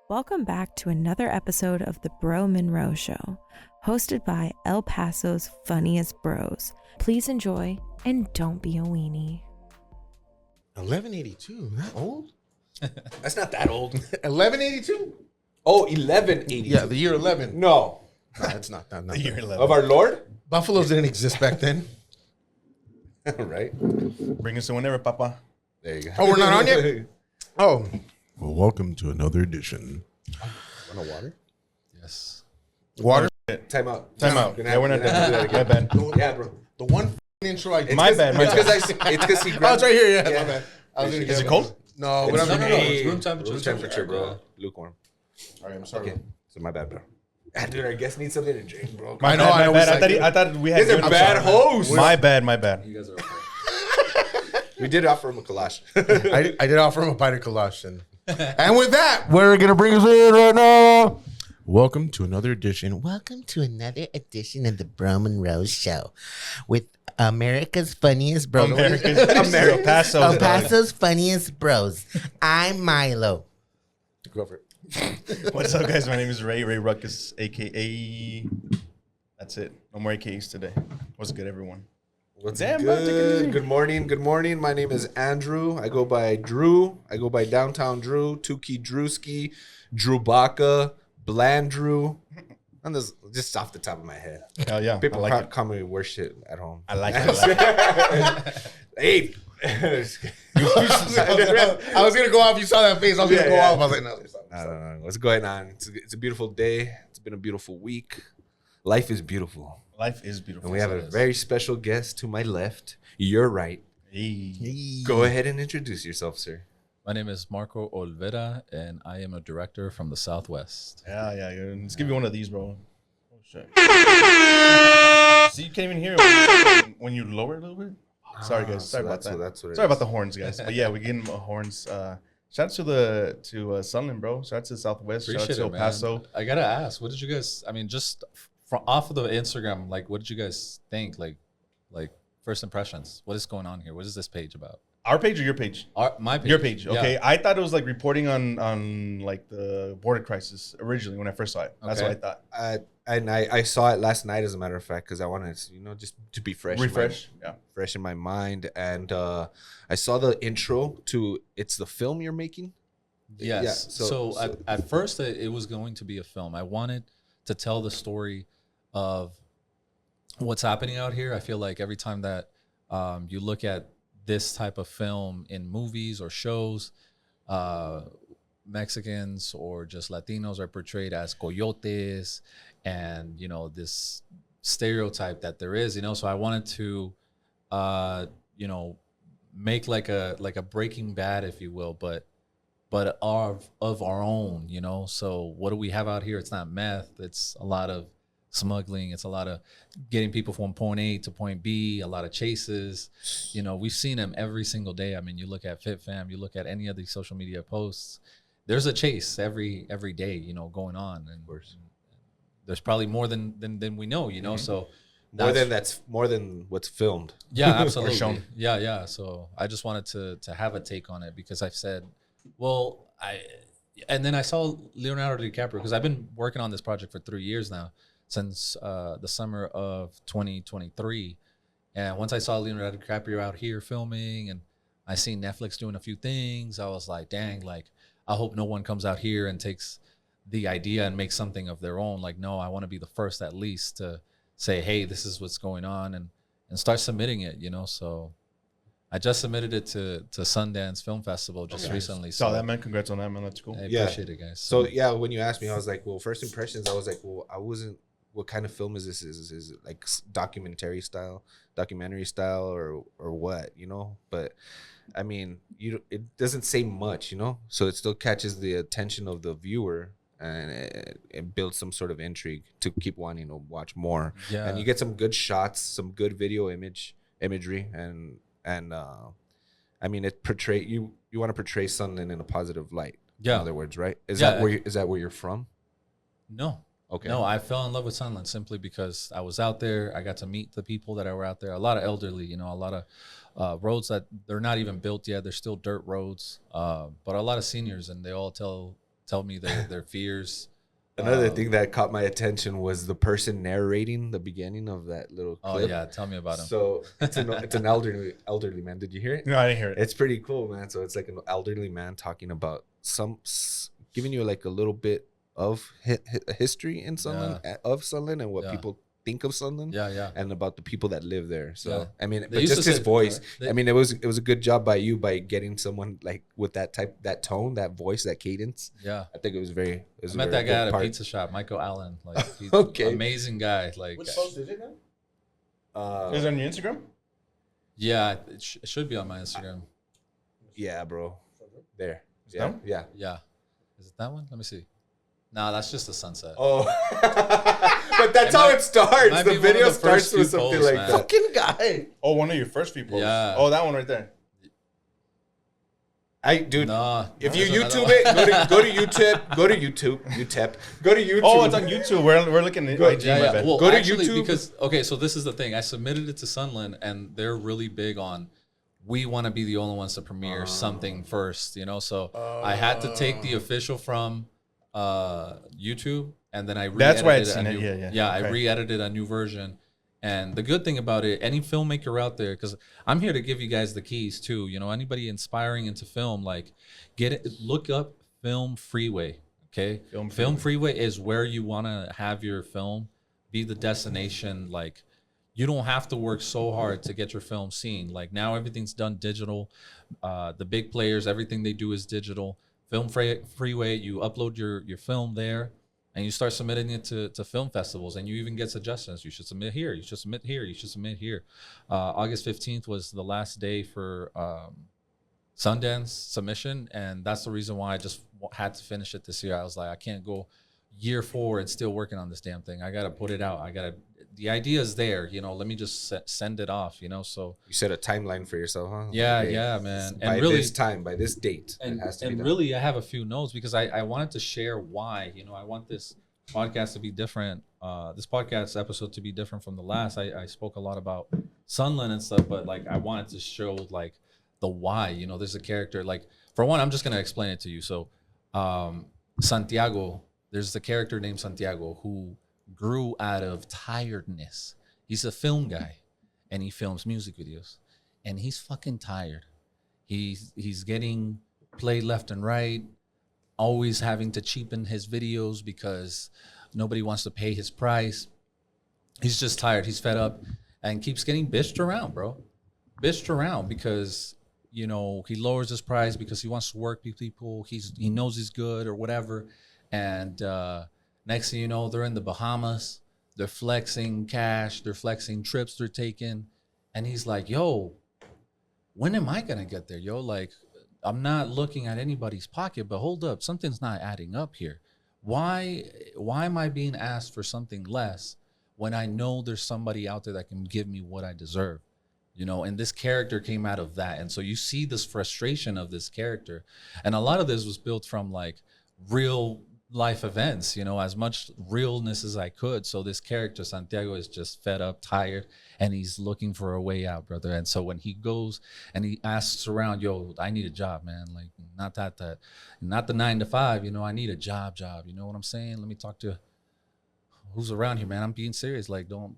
Welcome back to another episode of the Bro Monroe Show, hosted by El Paso's funniest bros. Please enjoy and don't be a weenie. 1182, that old? That's not that old. 1182? Oh, 1182. Yeah, the year 11. No. No, it's not that. The year 11. Of our Lord? Buffaloes didn't exist back then. Right. Bring us to whenever, Papa. There you go. Oh, we're not on yet? Oh. Well, welcome to another edition. Want a water? Yes. Water? Time out. Time out. Gonna Yeah, we're not gonna have to do that My again. bad. Yeah, bro. The one intro I did. My bad. It's because he grabbed. Oh, it's right here. Yeah, Yeah. my bad. I was gonna Is get it cold? No, but It's- I'm no, Hey. it's room temperature. Room temperature, bro. Lukewarm. All right, I'm sorry. Okay. So my bad, bro. Dude, our guests need something to drink, bro. My know, bad, I my was bad. like- I thought we had. He's a good- bad I'm sorry, host. man. My bad. You guys are okay. We did offer him a kolache. I did offer him a pint of kolache. And with that, we're going to bring us in right now. Welcome to another edition. Welcome to another edition of the Bro Monroe Show with America's funniest bros. El Paso. El Paso's funniest bros. I'm Milo. Go for it. What's up, guys? My name is Ray Ruckus, a.k.a. That's it. No more AKAs today. What's good, everyone? What's Damn, bro, take it easy. good? Good morning. Good morning. My name is Andrew. I go by Drew. I go by Downtown Drew, Tukey Drewski, Drew Baca, Bland Drew. And this just off the top of my head. Hell yeah. People I like it. call me worse shit at home. I like it. Hey. I was going to go off. You saw that face. I was going to go Yeah. off. I was like, no, there's something. I don't know. What's going on? It's a beautiful day. It's been a beautiful week. Life is beautiful. Life is beautiful. And we have a very special guest to my left. Your right. Hey. Go ahead and introduce yourself, sir. My name is Marco Olvera, and I am a director from the Southwest. Yeah. Let's give you one of these, bro. Oh, shit. See, you can't even hear it when you lower it a little bit. Sorry, guys. Sorry about that. That's what it Sorry is. about the horns, guys. But yeah, we get them horns. Shout out to Sunland, bro. Shout out to Southwest. Shout out Appreciate to it, El man. Paso. I gotta ask, what did you guys? I mean, just from off of the Instagram, like, what did you guys think? Like first impressions. What is going on here? What is this page about? Our page or your page? My page. Your page. Okay. Yeah. I thought it was like reporting on like the border crisis originally when I first saw it. That's Okay. what I thought. And I saw it last night, as a matter of fact, because I wanted to, just to be fresh. Refresh. Yeah. Fresh in my mind. And I saw the intro to It's the Film You're Making. Yes. Yeah, So at first, it was going to be a film. I wanted to tell the story of what's happening out here. I feel like every time that you look at this type of film in movies or shows, Mexicans or just Latinos are portrayed as coyotes, and this stereotype that there is. So I wanted to, make like a Breaking Bad, if you will, but of our own. So what do we have out here? It's not meth. It's a lot of smuggling. It's a lot of getting people from point A to point B, a lot of chases. We've seen them every single day. I mean, you look at FitFam, you look at any of these social media posts, there's a chase every day, going on. And there's probably more than we know, Mm-hmm. So more than what's filmed. yeah, absolutely. shown. Yeah. So I just wanted to have a take on it, because I've said, and then I saw Leonardo DiCaprio, because I've been working on this project for 3 years now, since the summer of 2023. And once I saw Leonardo DiCaprio out here filming, and I seen Netflix doing a few things, I was like, dang, like, I hope no one comes out here and takes the idea and makes something of their own. Like, no, I want to be the first at least to say, hey, this is what's going on, and start submitting it, So I just submitted it to Sundance Film Festival just recently. Saw that, man. Congrats on that, man. That's cool. I Yeah. appreciate it, guys. So yeah, when you asked me, I was like, well, first impressions, I was like, well, I wasn't. What kind of film is this? Is it like documentary style, or what? But I mean, it doesn't say much, So it still catches the attention of the viewer, and it builds some sort of intrigue to keep wanting to watch more. Yeah. And you get some good shots, some good video imagery, and I mean, it portray you want to portray something in a positive light. Yeah. In other words, right? Is Yeah. that where you're from? No. Okay. No, I fell in love with Sunland simply because I was out there. I got to meet the people that were out there. A lot of elderly, a lot of roads that they're not even built yet. They're still dirt roads, but a lot of seniors, and they all tell tell me their fears. Another thing that caught my attention was the person narrating the beginning of that little clip. Oh yeah, tell me about him. So it's an elderly man. Did you hear it? No, I didn't hear it. It's pretty cool, man. So it's like an elderly man talking about giving you like a little bit of history in Sunland, of Sunland, and what people think of Sunland, and about the people that live there. So I mean, but just his voice. I mean, it was a good job by you by getting someone like with that tone, that voice, that cadence. Yeah, I think it was very. I met that guy at a pizza shop, Michael Allen. Like, he's an amazing guy. Like, which post is it now? Is it on your Instagram? Yeah, it should be on my Instagram. Yeah, bro. There. Yeah. Yeah. Is it that one? Let me see. No, that's just the sunset. Oh, but that's how it starts. The video starts with something like that. Fucking guy. Oh, one of your first few posts. Yeah. Oh, that one right there. Dude. Nah, if you YouTube it, go to YouTube. Go to YouTube. Oh, it's on YouTube. We're looking at IG. Yeah. Well, go to actually, YouTube because so this is the thing. I submitted it to Sunland, and they're really big on. We want to be the only ones to premiere something first, you know. So I had to take the official from YouTube, and then I that's why it's in it. Yeah. I re-edited a new version. And the good thing about it, any filmmaker out there, because I'm here to give you guys the keys too. You know, anybody inspiring into film, like look up Film Freeway. Okay, Film Freeway is where you want to have your film be the destination. Like, you don't have to work so hard to get your film seen. Like, now everything's done digital. The big players, everything they do is digital. Film Freeway, you upload your film there, and you start submitting it to film festivals, and you even get suggestions. You should submit here. You should submit here. You should submit here. August 15th was the last day for Sundance submission, and that's the reason why I just had to finish it this year. I was like, I can't go year 4 and still working on this damn thing. I got to put it out. The idea is there, you know, let me just send it off, you know. So you set a timeline for yourself, huh? Yeah, okay. Yeah, man. And really, by this date, and, it has to be done. Really, I have a few notes because I wanted to share why, you know, I want this podcast to be different. This podcast episode to be different from the last. I spoke a lot about Sunland and stuff, but like I wanted to show like the why, you know. There's a character, like, for one, I'm just going to explain it to you. So Santiago, there's the character named Santiago who grew out of tiredness. He's a film guy, and he films music videos, and he's fucking tired. He's getting played left and right, always having to cheapen his videos because nobody wants to pay his price. He's just tired. He's fed up, and keeps getting bitched around, bro. Bitched around because, you know, he lowers his price because he wants to work with people. He knows he's good or whatever, and next thing you know, they're in the Bahamas. They're flexing cash. They're flexing trips they're taking. And he's like, yo, when am I going to get there? Yo, like, I'm not looking at anybody's pocket, but hold up. Something's not adding up here. Why am I being asked for something less when I know there's somebody out there that can give me what I deserve? You know, and this character came out of that. And so you see this frustration of this character. And a lot of this was built from like real life events, you know, as much realness as I could. So this character, Santiago, is just fed up, tired, and he's looking for a way out, brother. And so when he goes and he asks around, yo, I need a job, man. Like, not the 9 to 5, you know, I need a job. You know what I'm saying? Let me talk to who's around here, man. I'm being serious. Like, don't,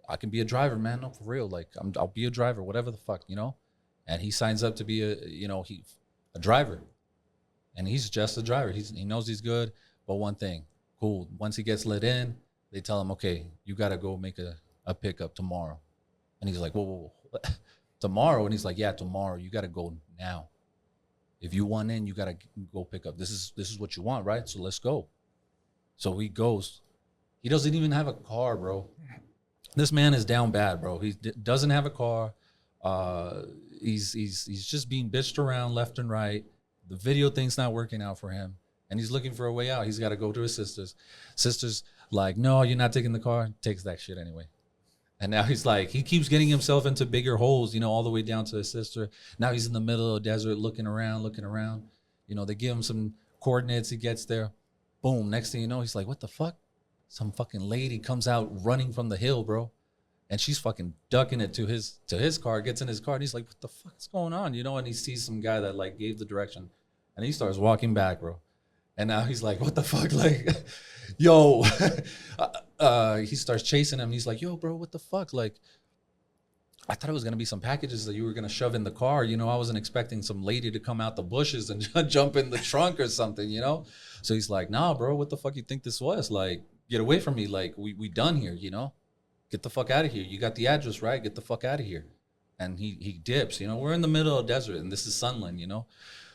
I can be a driver, man. No, for real. Like, I'll be a driver, whatever the fuck, you know? And he signs up to be a driver. And he's just a driver. He knows he's good. But one thing, cool. Once he gets let in, they tell him, okay, you got to go make a pickup tomorrow. And he's like, whoa. Tomorrow? And he's like, yeah, tomorrow. You got to go now. If you want in, you got to go pick up. This is what you want, right? So let's go. So he goes. He doesn't even have a car, bro. This man is down bad, bro. He doesn't have a car. He's just being bitched around left and right. The video thing's not working out for him, and he's looking for a way out. He's got to go to his sisters. Sisters like, no, you're not taking the car. Takes that shit anyway. And now he's like, he keeps getting himself into bigger holes, you know, all the way down to his sister. Now he's in the middle of the desert looking around. You know, they give him some coordinates. He gets there. Boom. Next thing you know, he's like, what the fuck? Some fucking lady comes out running from the hill, bro. And she's fucking ducking it to his car, gets in his car, and he's like, what the fuck's going on? You know, and he sees some guy that like gave the direction, and he starts walking back, bro. And now he's like, what the fuck? Like, yo, he starts chasing him. He's like, yo, bro, what the fuck? Like, I thought it was going to be some packages that you were going to shove in the car. You know, I wasn't expecting some lady to come out the bushes and jump in the trunk or something, you know? So he's like, nah, bro, what the fuck you think this was? Like, get away from me. Like, we done here, you know? Get the fuck out of here. You got the address, right? Get the fuck out of here. And he dips, you know? We're in the middle of the desert, and this is Sunland, you know?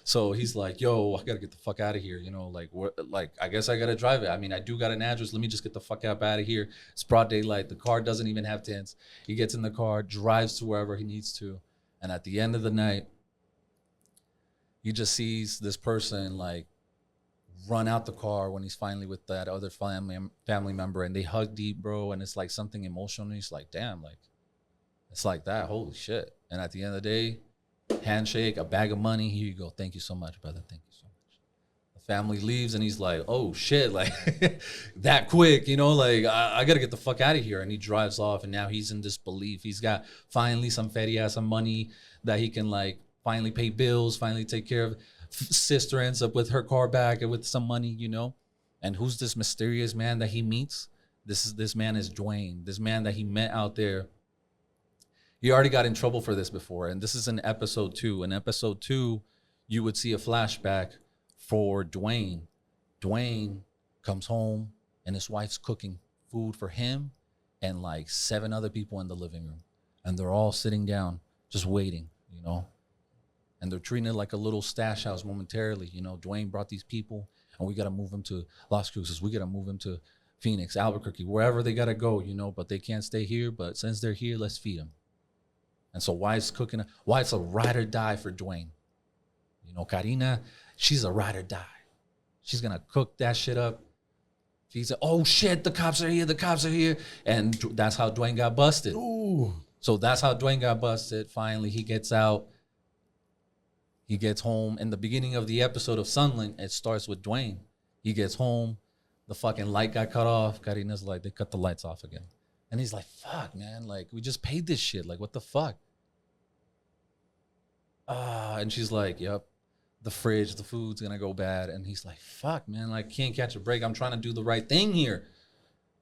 So he's like, yo, I got to get the fuck out of here, you know? Like, I guess I got to drive it. I mean, I do got an address. Let me just get the fuck out of here. It's broad daylight. The car doesn't even have tints. He gets in the car, drives to wherever he needs to. And at the end of the night, he just sees this person, like, run out the car when he's finally with that other family member. And they hug deep, bro. And it's like something emotional. He's like, damn, like, it's like that. Holy shit. And at the end of the day, handshake, a bag of money. Here you go. Thank you so much, brother. Thank you so much. The family leaves and he's like, oh shit, like that quick, you know, like I got to get the fuck out of here. And he drives off and now he's in disbelief. He's got finally some feria, some money that he can like finally pay bills, finally take care of. Sister ends up with her car back and with some money, you know. And who's this mysterious man that he meets? This man is Dwayne, this man that he met out there. He already got in trouble for this before, and this is in episode 2. In episode 2, you would see a flashback for Dwayne. Dwayne comes home, and his wife's cooking food for him and like 7 other people in the living room. And they're all sitting down, just waiting, you know. And they're treating it like a little stash house momentarily. You know, Dwayne brought these people, and we got to move them to Las Cruces. We got to move them to Phoenix, Albuquerque, wherever they got to go, you know. But they can't stay here. But since they're here, let's feed them. And so wife's cooking, wife's a ride or die for Dwayne. You know, Karina, she's a ride or die. She's going to cook that shit up. She said, oh shit, the cops are here. And that's how Dwayne got busted. Ooh. So that's how Dwayne got busted. Finally, he gets out. He gets home. In the beginning of the episode of Sunland, it starts with Dwayne. He gets home. The fucking light got cut off. Karina's like, they cut the lights off again. And he's like, fuck, man. Like, we just paid this shit. Like, what the fuck? And she's like, yep, the fridge, the food's going to go bad. And he's like, fuck, man. Like, can't catch a break. I'm trying to do the right thing here.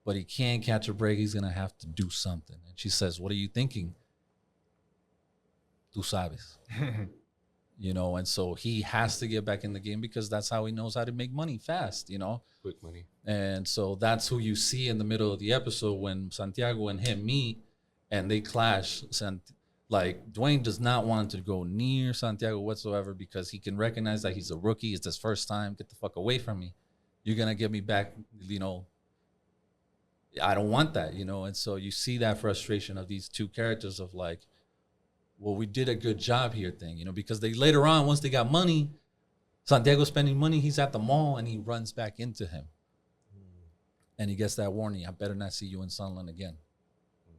But he can't catch a break. He's going to have to do something. And she says, what are you thinking? Tú sabes. You know, and so he has to get back in the game because that's how he knows how to make money fast, you know? Quick money. And so that's who you see in the middle of the episode when Santiago and him meet and they clash. Like, Dwayne does not want to go near Santiago whatsoever because he can recognize that he's a rookie. It's his first time. Get the fuck away from me. You're going to get me back, you know. I don't want that, you know. And so you see that frustration of these two characters of like, well, we did a good job here thing, you know, because they later on, once they got money, Santiago's spending money, he's at the mall and he runs back into him. And he gets that warning, I better not see you in Sunland again.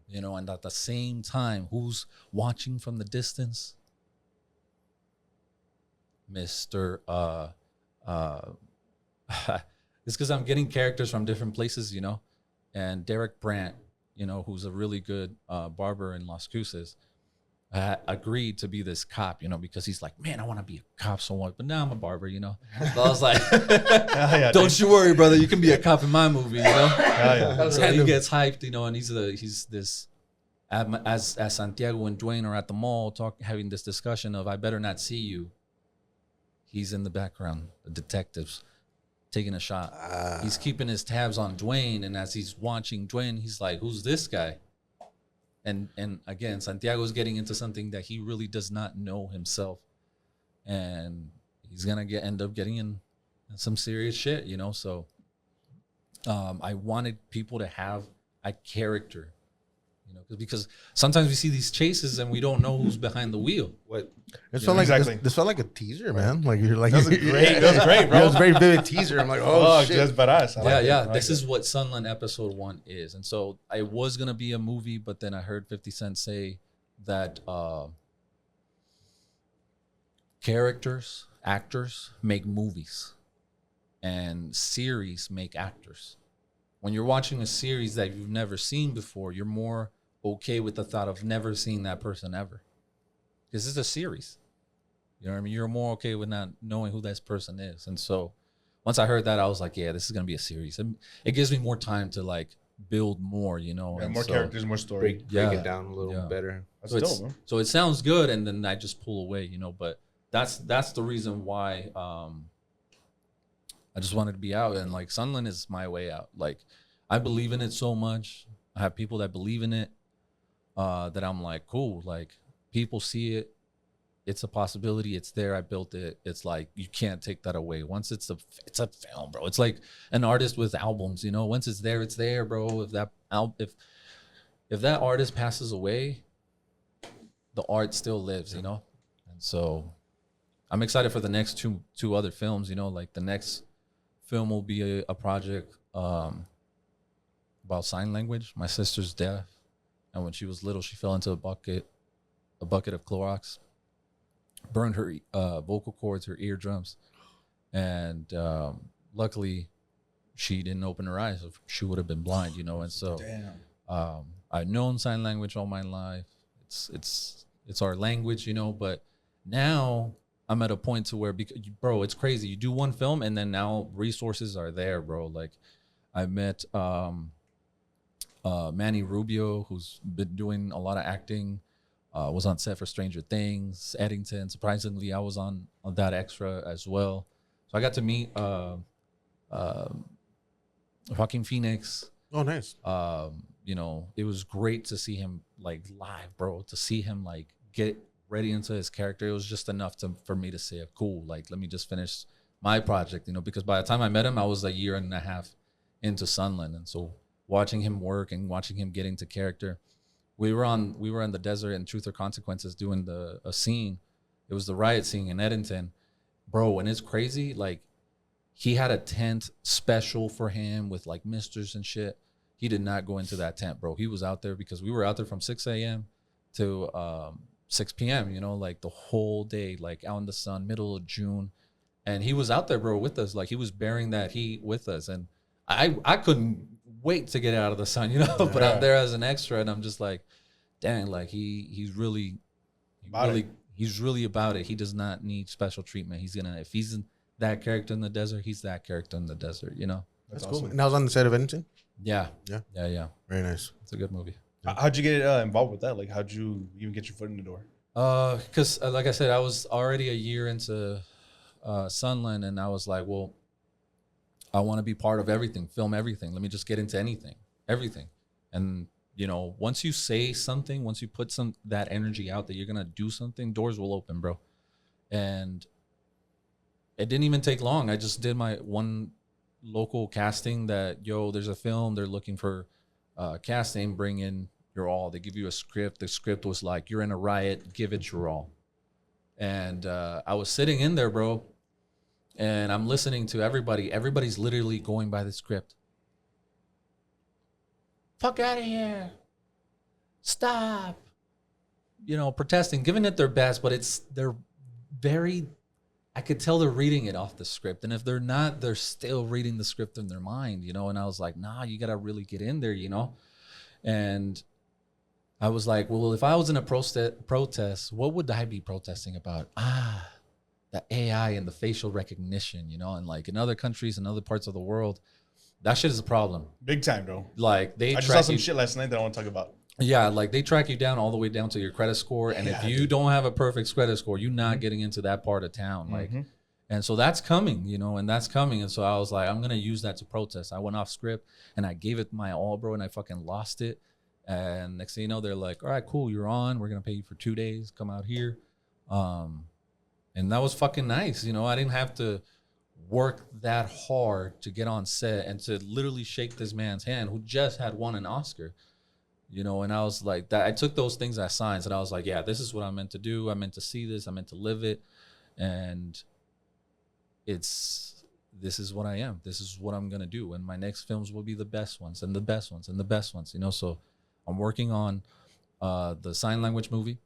You know, and at the same time, who's watching from the distance? Mr. It's because I'm getting characters from different places, you know. And Derek Brandt, you know, who's a really good barber in Las Cruces, agreed to be this cop, you know, because he's like, man, I want to be a cop so much, but now I'm a barber, you know. So I was like, don't you worry, brother, you can be a cop in my movie, you know. So he gets hyped, you know, and he's this as Santiago and Dwayne are at the mall having this discussion of I better not see you. He's in the background, the detectives taking a shot. He's keeping his tabs on Dwayne, and as he's watching Dwayne, he's like, who's this guy? And again, Santiago's getting into something that he really does not know himself. And he's going to end up getting in some serious shit, you know? So I wanted people to have a character, you know, because sometimes we see these chases and we don't know who's behind the wheel. What? This felt like this felt like a teaser, man. Like you're like That was great. That was great, bro. It was a very vivid teaser. I'm like, oh shit. Just badass. Yeah. This is what Sunland episode 1 is. And so it was gonna be a movie, but then I heard 50 Cent say that characters, actors make movies and series make actors. When you're watching a series that you've never seen before, you're more okay with the thought of never seeing that person ever. This is a series. You know what I mean? You're more okay with not knowing who this person is. And so once I heard that, I was like, yeah, this is gonna be a series. And it gives me more time to like build more, you know. Yeah, and more so, characters, more story. Break it down a little better. That's so, dope, man. so it sounds good, and then I just pull away, you know. But that's the reason why I just wanted to be out, and like Sunland is my way out. Like I believe in it so much. I have people that believe in it. That I'm like, cool. Like people see it. It's a possibility. It's there. I built it. It's like you can't take that away. Once it's a film, bro. It's like an artist with albums, you know. Once it's there, bro. If that artist passes away, the art still lives, you know. And so I'm excited for the next two other films, you know. Like the next film will be a project about sign language. My sister's deaf, and when she was little, she fell into a bucket of Clorox, burned her vocal cords, her eardrums, and luckily she didn't open her eyes. She would have been blind, you know. And so I've known sign language all my life. It's our language, you know. But now I'm at a point to where, bro, it's crazy. You do one film and then now resources are there, bro. Like I met Manny Rubio, who's been doing a lot of acting. Was on set for Stranger Things, Eddington. Surprisingly, I was on that extra as well. So I got to meet Joaquin Phoenix. Oh, nice. You know, it was great to see him like live, bro. To see him like get ready into his character, it was just enough for me to say, cool, like let me just finish my project, you know, because by the time I met him, I was a year and a half into Sunland. And so watching him work and watching him get into character, we were in the desert in Truth or Consequences doing a scene. It was the riot scene in Eddington, bro. And it's crazy. Like he had a tent special for him with like misters and shit. He did not go into that tent, bro. He was out there because we were out there from 6 a.m. to 6 p.m., you know, like the whole day, like out in the sun, middle of June. And he was out there, bro, with us. Like he was bearing that heat with us. And I couldn't wait to get out of the sun, you know, but I'm there as an extra and I'm just like, dang, like he's really about it. He does not need special treatment. If he's that character in the desert, he's that character in the desert, you know? That's cool. And I was on the set of Eddington? Yeah. Yeah. Very nice. It's a good movie. How'd you get involved with that? Like, how'd you even get your foot in the door? Because like I said, I was already a year into Sunland, and I was like, well, I want to be part of everything, film everything. Let me just get into everything. And, you know, once you say something, once you put that energy out that you're going to do something, doors will open, bro. And it didn't even take long. I just did my one local casting that, there's a film, they're looking for casting, bring in your all. They give you a script. The script was like, you're in a riot, give it your all. And I was sitting in there, bro, and I'm listening to everybody. Everybody's literally going by the script. Fuck out of here. Stop. You know, protesting, giving it their best, but they're very, I could tell they're reading it off the script. And if they're not, they're still reading the script in their mind, you know? And I was like, nah, you got to really get in there, you know? And I was like, well, if I was in a protest, what would I be protesting about? The AI and the facial recognition, you know? And like in other countries and other parts of the world, that shit is a problem. Big time, bro. Like I just saw some shit last night that I want to talk about. Yeah, like they track you down all the way down to your credit score. And if you don't have a perfect credit score, you're not getting into that part of town. Like, and so that's coming, you know, and that's coming. And so I was like, I'm going to use that to protest. I went off script and I gave it my all, bro, and I fucking lost it. And next thing you know, they're like, all right, cool, you're on. We're going to pay you for 2 days. Come out here. And that was fucking nice. You know, I didn't have to work that hard to get on set and to literally shake this man's hand who just had won an Oscar. You know, and I was like, that. I took those things as signs, and I was like, yeah, this is what I'm meant to do. I'm meant to see this. I'm meant to live it. And this is what I am. This is what I'm going to do. And my next films will be the best ones and the best ones and the best ones, you know? So I'm working on the sign language movie.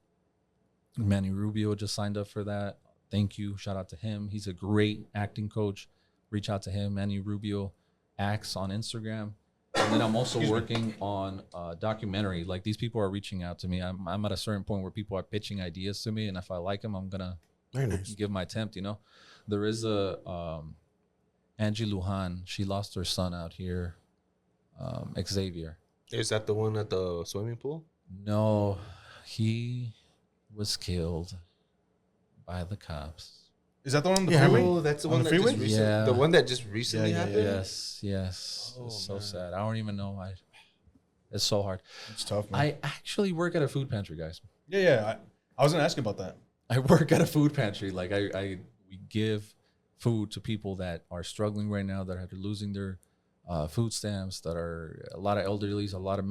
Manny Rubio just signed up for that. Thank you. Shout out to him. He's a great acting coach. Reach out to him. Manny Rubio acts on Instagram. And then I'm also working on a documentary. Like these people are reaching out to me. I'm at a certain point where people are pitching ideas to me. And if I like them, I'm going to give my attempt, you know? There is a Angie Lujan, she lost her son out here, Xavier. Is that the one at the swimming pool? No, he was killed by the cops. Is that the one on the Yeah, freeway? Oh, that's the On one the that freeway? just recently, Yeah. the one that just recently Yeah, yeah, happened. Yes. Oh, It's so man. sad. I don't even know. It's so hard. It's tough, man. I actually work at a food pantry, guys. Yeah. I was gonna ask you about that. I work at a food pantry. Like we give food to people that are struggling right now, that are losing their food stamps, that are a lot of elderlies, a lot of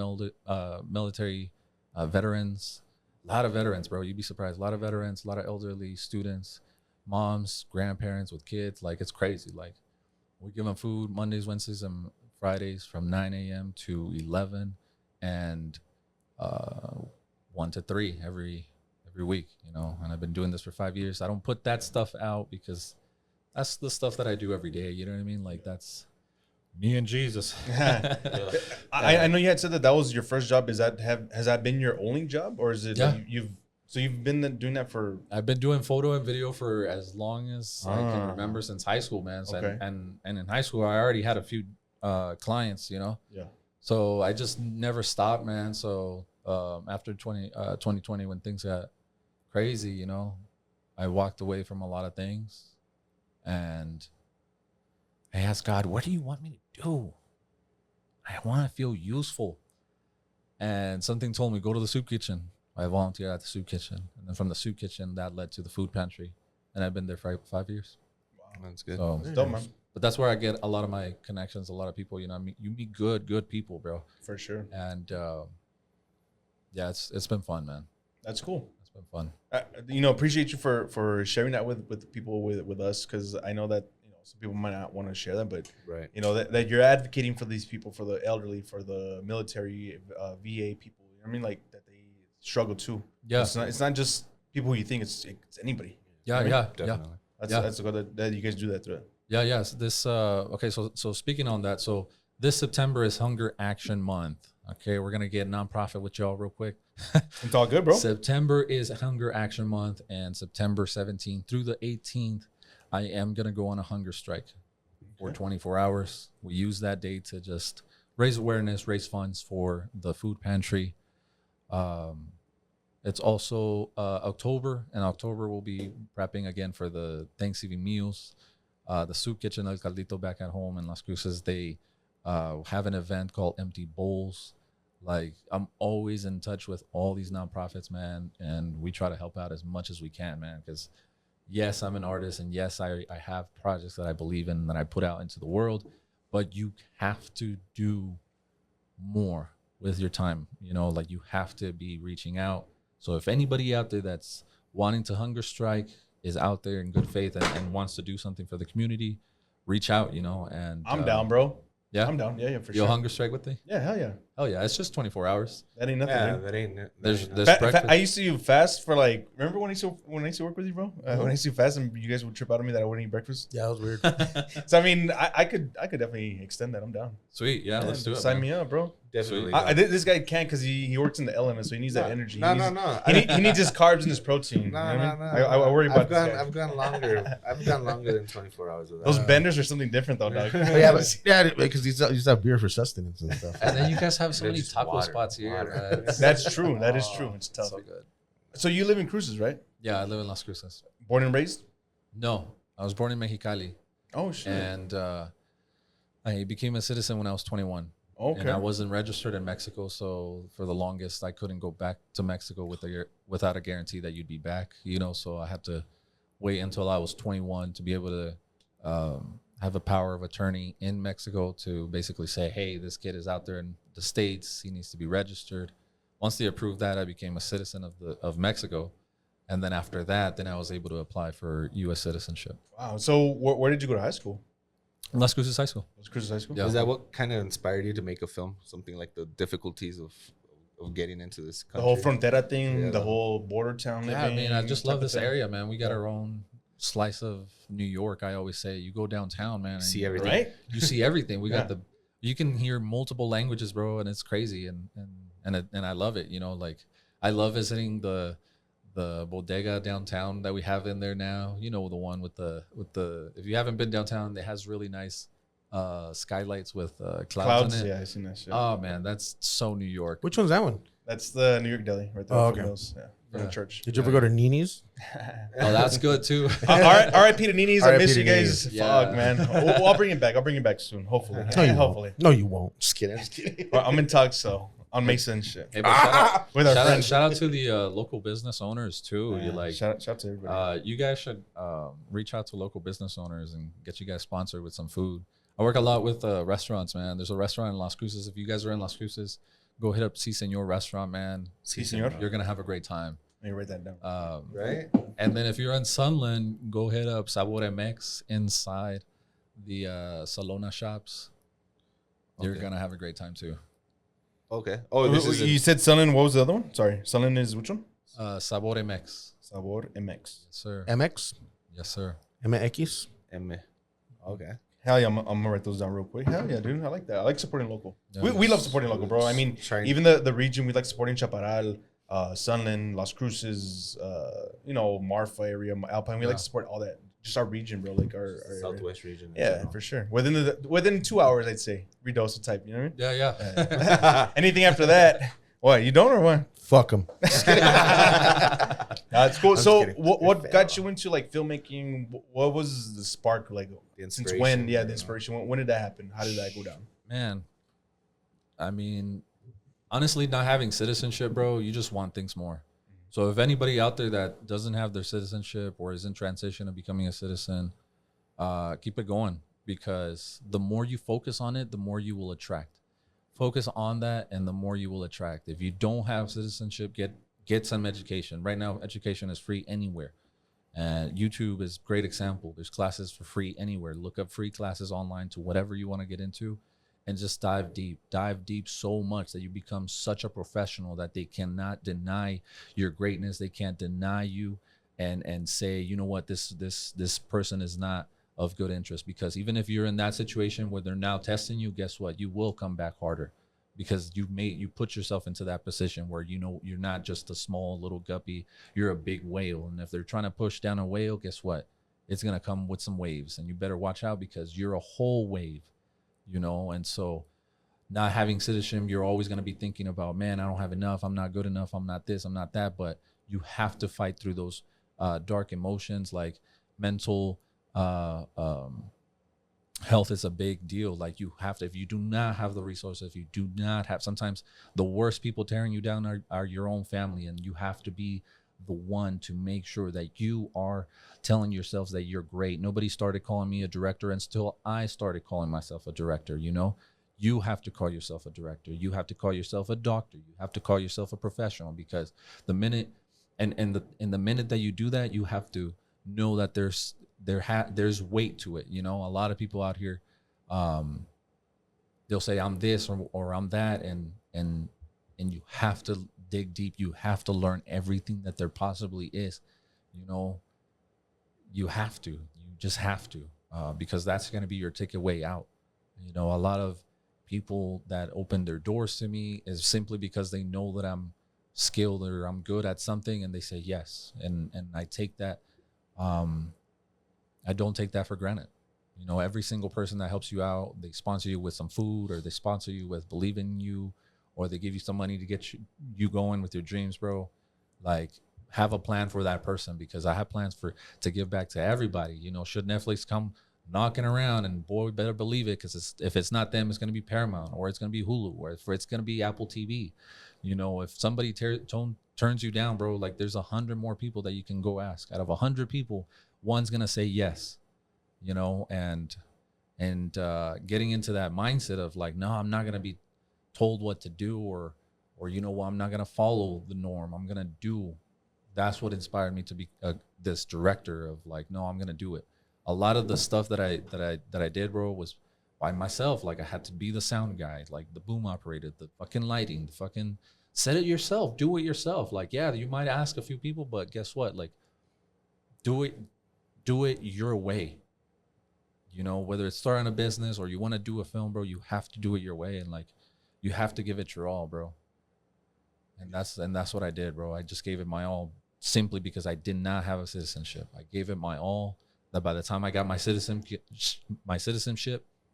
military veterans, a lot of veterans, bro. You'd be surprised. A lot of veterans, a lot of elderly students, moms, grandparents with kids. Like, it's crazy. Like, we give them food Mondays, Wednesdays, and Fridays from 9 a.m. to 11, and 1 to 3 every week, you know. And I've been doing this for 5 years. I don't put that stuff out because that's the stuff that I do every day. You know what I mean? Like, that's me and Jesus. I know you had said that was your first job. Has that been your only job, or is it Yeah. you've been doing that for? I've been doing photo and video for as long as I can remember, since high school, man. So, Okay. and in high school, I already had a few clients, you know. Yeah. So I just never stopped, man. So after 2020, when things got crazy, you know, I walked away from a lot of things, and I asked God, what do you want me to do? I want to feel useful. And something told me, go to the soup kitchen. I volunteered at the soup kitchen. And then from the soup kitchen, that led to the food pantry. And I've been there for 5 years. That's good. So, Dope, man. but that's where I get a lot of my connections, a lot of people, you know, you meet good people, bro. For sure. And yeah, it's been fun, man. That's cool. It's been fun. Appreciate you for sharing that with people with us, because I know that some people might not want to share that, but Right. that you're advocating for these people, for the elderly, for the military, VA people. You know what I mean, like that they struggle too. Yeah. It's not just people who you think it's anybody. Yeah, I mean, yeah, Definitely. That's good that you guys do that through it. yeah, yeah. So this okay. So speaking on that, so this September is Hunger Action Month. Okay, we're gonna get nonprofit with y'all real quick. It's all good, bro. September is Hunger Action Month, and September 17th through the 18th, I am going to go on a hunger strike for 24 hours. We use that day to just raise awareness, raise funds for the food pantry. It's also October, and October we'll be prepping again for the Thanksgiving meals. The soup kitchen, El Caldito back at home in Las Cruces, they have an event called Empty Bowls. Like, I'm always in touch with all these nonprofits, man, and we try to help out as much as we can, man, because yes, I'm an artist, and yes, I have projects that I believe in that I put out into the world, but you have to do more with your time, you know, like you have to be reaching out. So if anybody out there that's wanting to hunger strike, is out there in good faith and wants to do something for the community, reach out, you know. And I'm down, bro. Yeah, I'm down. Yeah, for you'll sure. hunger strike with me? Yeah, hell yeah. Oh yeah, it's just 24 hours. That ain't nothing. Yeah, man. that ain't. There's Fa- breakfast. I used to fast for like. Remember when I used to work with you, bro? When I used to fast and you guys would trip out on me that I wouldn't eat breakfast. Yeah, that was weird. So I mean, I could definitely extend that. I'm down. Sweet, yeah, let's do it. Sign man. me up, bro. Definitely. This guy can't because he works in the elements, so he needs that energy. No, he needs, no. He needs his carbs and his protein. You know what I mean? I worry about this guy. I've gone longer. I've gone longer than 24 hours with that. Those benders are something different though, dog. But yeah, because you used to have beer for sustenance and stuff. And then you guys have so They're many just taco water, spots here. water. Man. It's- That's true. That is true. It's tough. so good. So you live in Cruces, right? Yeah, I live in Las Cruces. Born and raised? No, I was born in Mexicali, Oh shit. and I became a citizen when I was 21. Okay. And I wasn't registered in Mexico, so for the longest, I couldn't go back to Mexico without a guarantee that you'd be back. You know, so I had to wait until I was 21 to be able to have a power of attorney in Mexico to basically say, hey, this kid is out there in the States. He needs to be registered. Once they approved that, I became a citizen of Mexico. And then after that, then I was able to apply for U.S. citizenship. Wow. So where did you go to high school? Las Cruces High School. Was Cruces High School? Yeah. Is that what kind of inspired you to make a film? Something like the difficulties of getting into this country? The whole frontera thing, Yeah. the whole border town Yeah, I living. mean, I just type love of this thing. area, man. We got our own slice of New York. I always say, you go downtown, man, and See you- everything. Right? You see everything. We got Yeah. you can hear multiple languages, bro, and it's crazy, and I love it. You know, like I love visiting the the bodega downtown that we have in there now. You know, the one with the if you haven't been downtown, it has really nice skylights with clouds in it. Yeah, I seen that shit. Oh man, that's so New York. Which one's that one? That's the New York Deli right there. Oh, Oh, okay. Mills, yeah, from the church. Did you ever go to Nini's? Oh, that's good too. R.I.P. to Nini's. I R.I.P. miss to you guys. Nini's. Fuck, Yeah. man. I'll bring it back. I'll bring it back soon. Hopefully. No, you Hopefully. won't. No, you won't. Just kidding. Just kidding. Well, I'm in talks, so on Mesa and shit. Hey, but With our shout friends. out to the local business owners too. Yeah, You like, shout out to everybody. you guys should reach out to local business owners and get you guys sponsored with some food. I work a lot with restaurants, man. There's a restaurant in Las Cruces. If you guys are in Las Cruces, go hit up Si Senor restaurant, man. Si Senor? You're gonna have a great time. Let me write that down. Right? And then if you're in Sunland, go hit up Sabor MX inside the Salona shops. You're Okay. gonna have a great time too. Okay. Oh, this is you said Sunland. What was the other one? Sorry. Sunland is which one? Sabor MX. Sabor MX. Yes, sir. MX? Yes, sir. MX? M. Okay. Hell yeah, I'm gonna write those down real quick. Hell yeah, dude. I like that. I like supporting local. Yeah. We love supporting local, bro. I mean, Trying- even the region, we like supporting Chaparral, Sunland, Las Cruces, Marfa area, Alpine. We like to support all that. Just our region, bro. Like our Southwest region. in Yeah, general. for sure. Within 2 hours, I'd say Redosa type. You know what I mean? Yeah. Anything after that, what you don't or what? Fuck them. It's cool. I'm just So, kidding. what got you into like filmmaking? What was the spark? Like, The since inspiration, when? Yeah, you the know. inspiration. When did that happen? How did that go down? Man, I mean, honestly, not having citizenship, bro, you just want things more. So if anybody out there that doesn't have their citizenship or is in transition of becoming a citizen, keep it going, because the more you focus on it, the more you will attract. Focus on that, and the more you will attract. If you don't have citizenship, get some education. Right now, education is free anywhere. And YouTube is a great example. There's classes for free anywhere. Look up free classes online to whatever you want to get into, and just dive deep so much that you become such a professional that they cannot deny your greatness. They can't deny you and say, you know what, this person is not of good interest. Because even if you're in that situation where they're now testing you, guess what? You will come back harder, because you put yourself into that position where, you know, you're not just a small little guppy, you're a big whale. And if they're trying to push down a whale, guess what? It's going to come with some waves, and you better watch out, because you're a whole wave, you know. And so not having citizenship, you're always going to be thinking about, man, I don't have enough, I'm not good enough, I'm not this, I'm not that. But you have to fight through those dark emotions, like mental health is a big deal. Like, you have to, if you do not have the resources, if you do not have, sometimes the worst people tearing you down are your own family, and you have to be the one to make sure that you are telling yourselves that you're great. Nobody started calling me a director until I started calling myself a director. You know, you have to call yourself a director. You have to call yourself a doctor. You have to call yourself a professional, because the minute and the minute that you do that, you have to know that there's weight to it. You know, a lot of people out here, they'll say I'm this or I'm that, and you have to dig deep. You have to learn everything that there possibly is. You know, you just have to, because that's going to be your ticket way out. You know, a lot of people that open their doors to me is simply because they know that I'm skilled or I'm good at something, and they say yes, and I take that. I don't take that for granted. You know, every single person that helps you out, they sponsor you with some food, or they sponsor you with believing in you, or they give you some money to get you going with your dreams, bro. Like, have a plan for that person, because I have plans to give back to everybody. You know, should Netflix come knocking around, and boy, better believe it, because if it's not them, it's going to be Paramount, or it's going to be Hulu, or if it's going to be Apple TV. You know, if somebody turns you down, bro, like, there's 100 more people that you can go ask. Out of 100 people, one's going to say yes, you know, and getting into that mindset of like, no, I'm not going to be told what to do, or, you know what, I'm not going to follow the norm. I'm going to do. That's what inspired me to be this director of like, no, I'm going to do it. A lot of the stuff that I did, bro, was by myself. Like, I had to be the sound guy, like the boom operator, the fucking lighting, the fucking set it yourself, do it yourself. Like, yeah, you might ask a few people, but guess what? Like, do it your way. You know, whether it's starting a business or you want to do a film, bro, you have to do it your way, and like, you have to give it your all, bro. And that's what I did, bro. I just gave it my all simply because I did not have a citizenship. I gave it my all. That by the time I got my citizenship,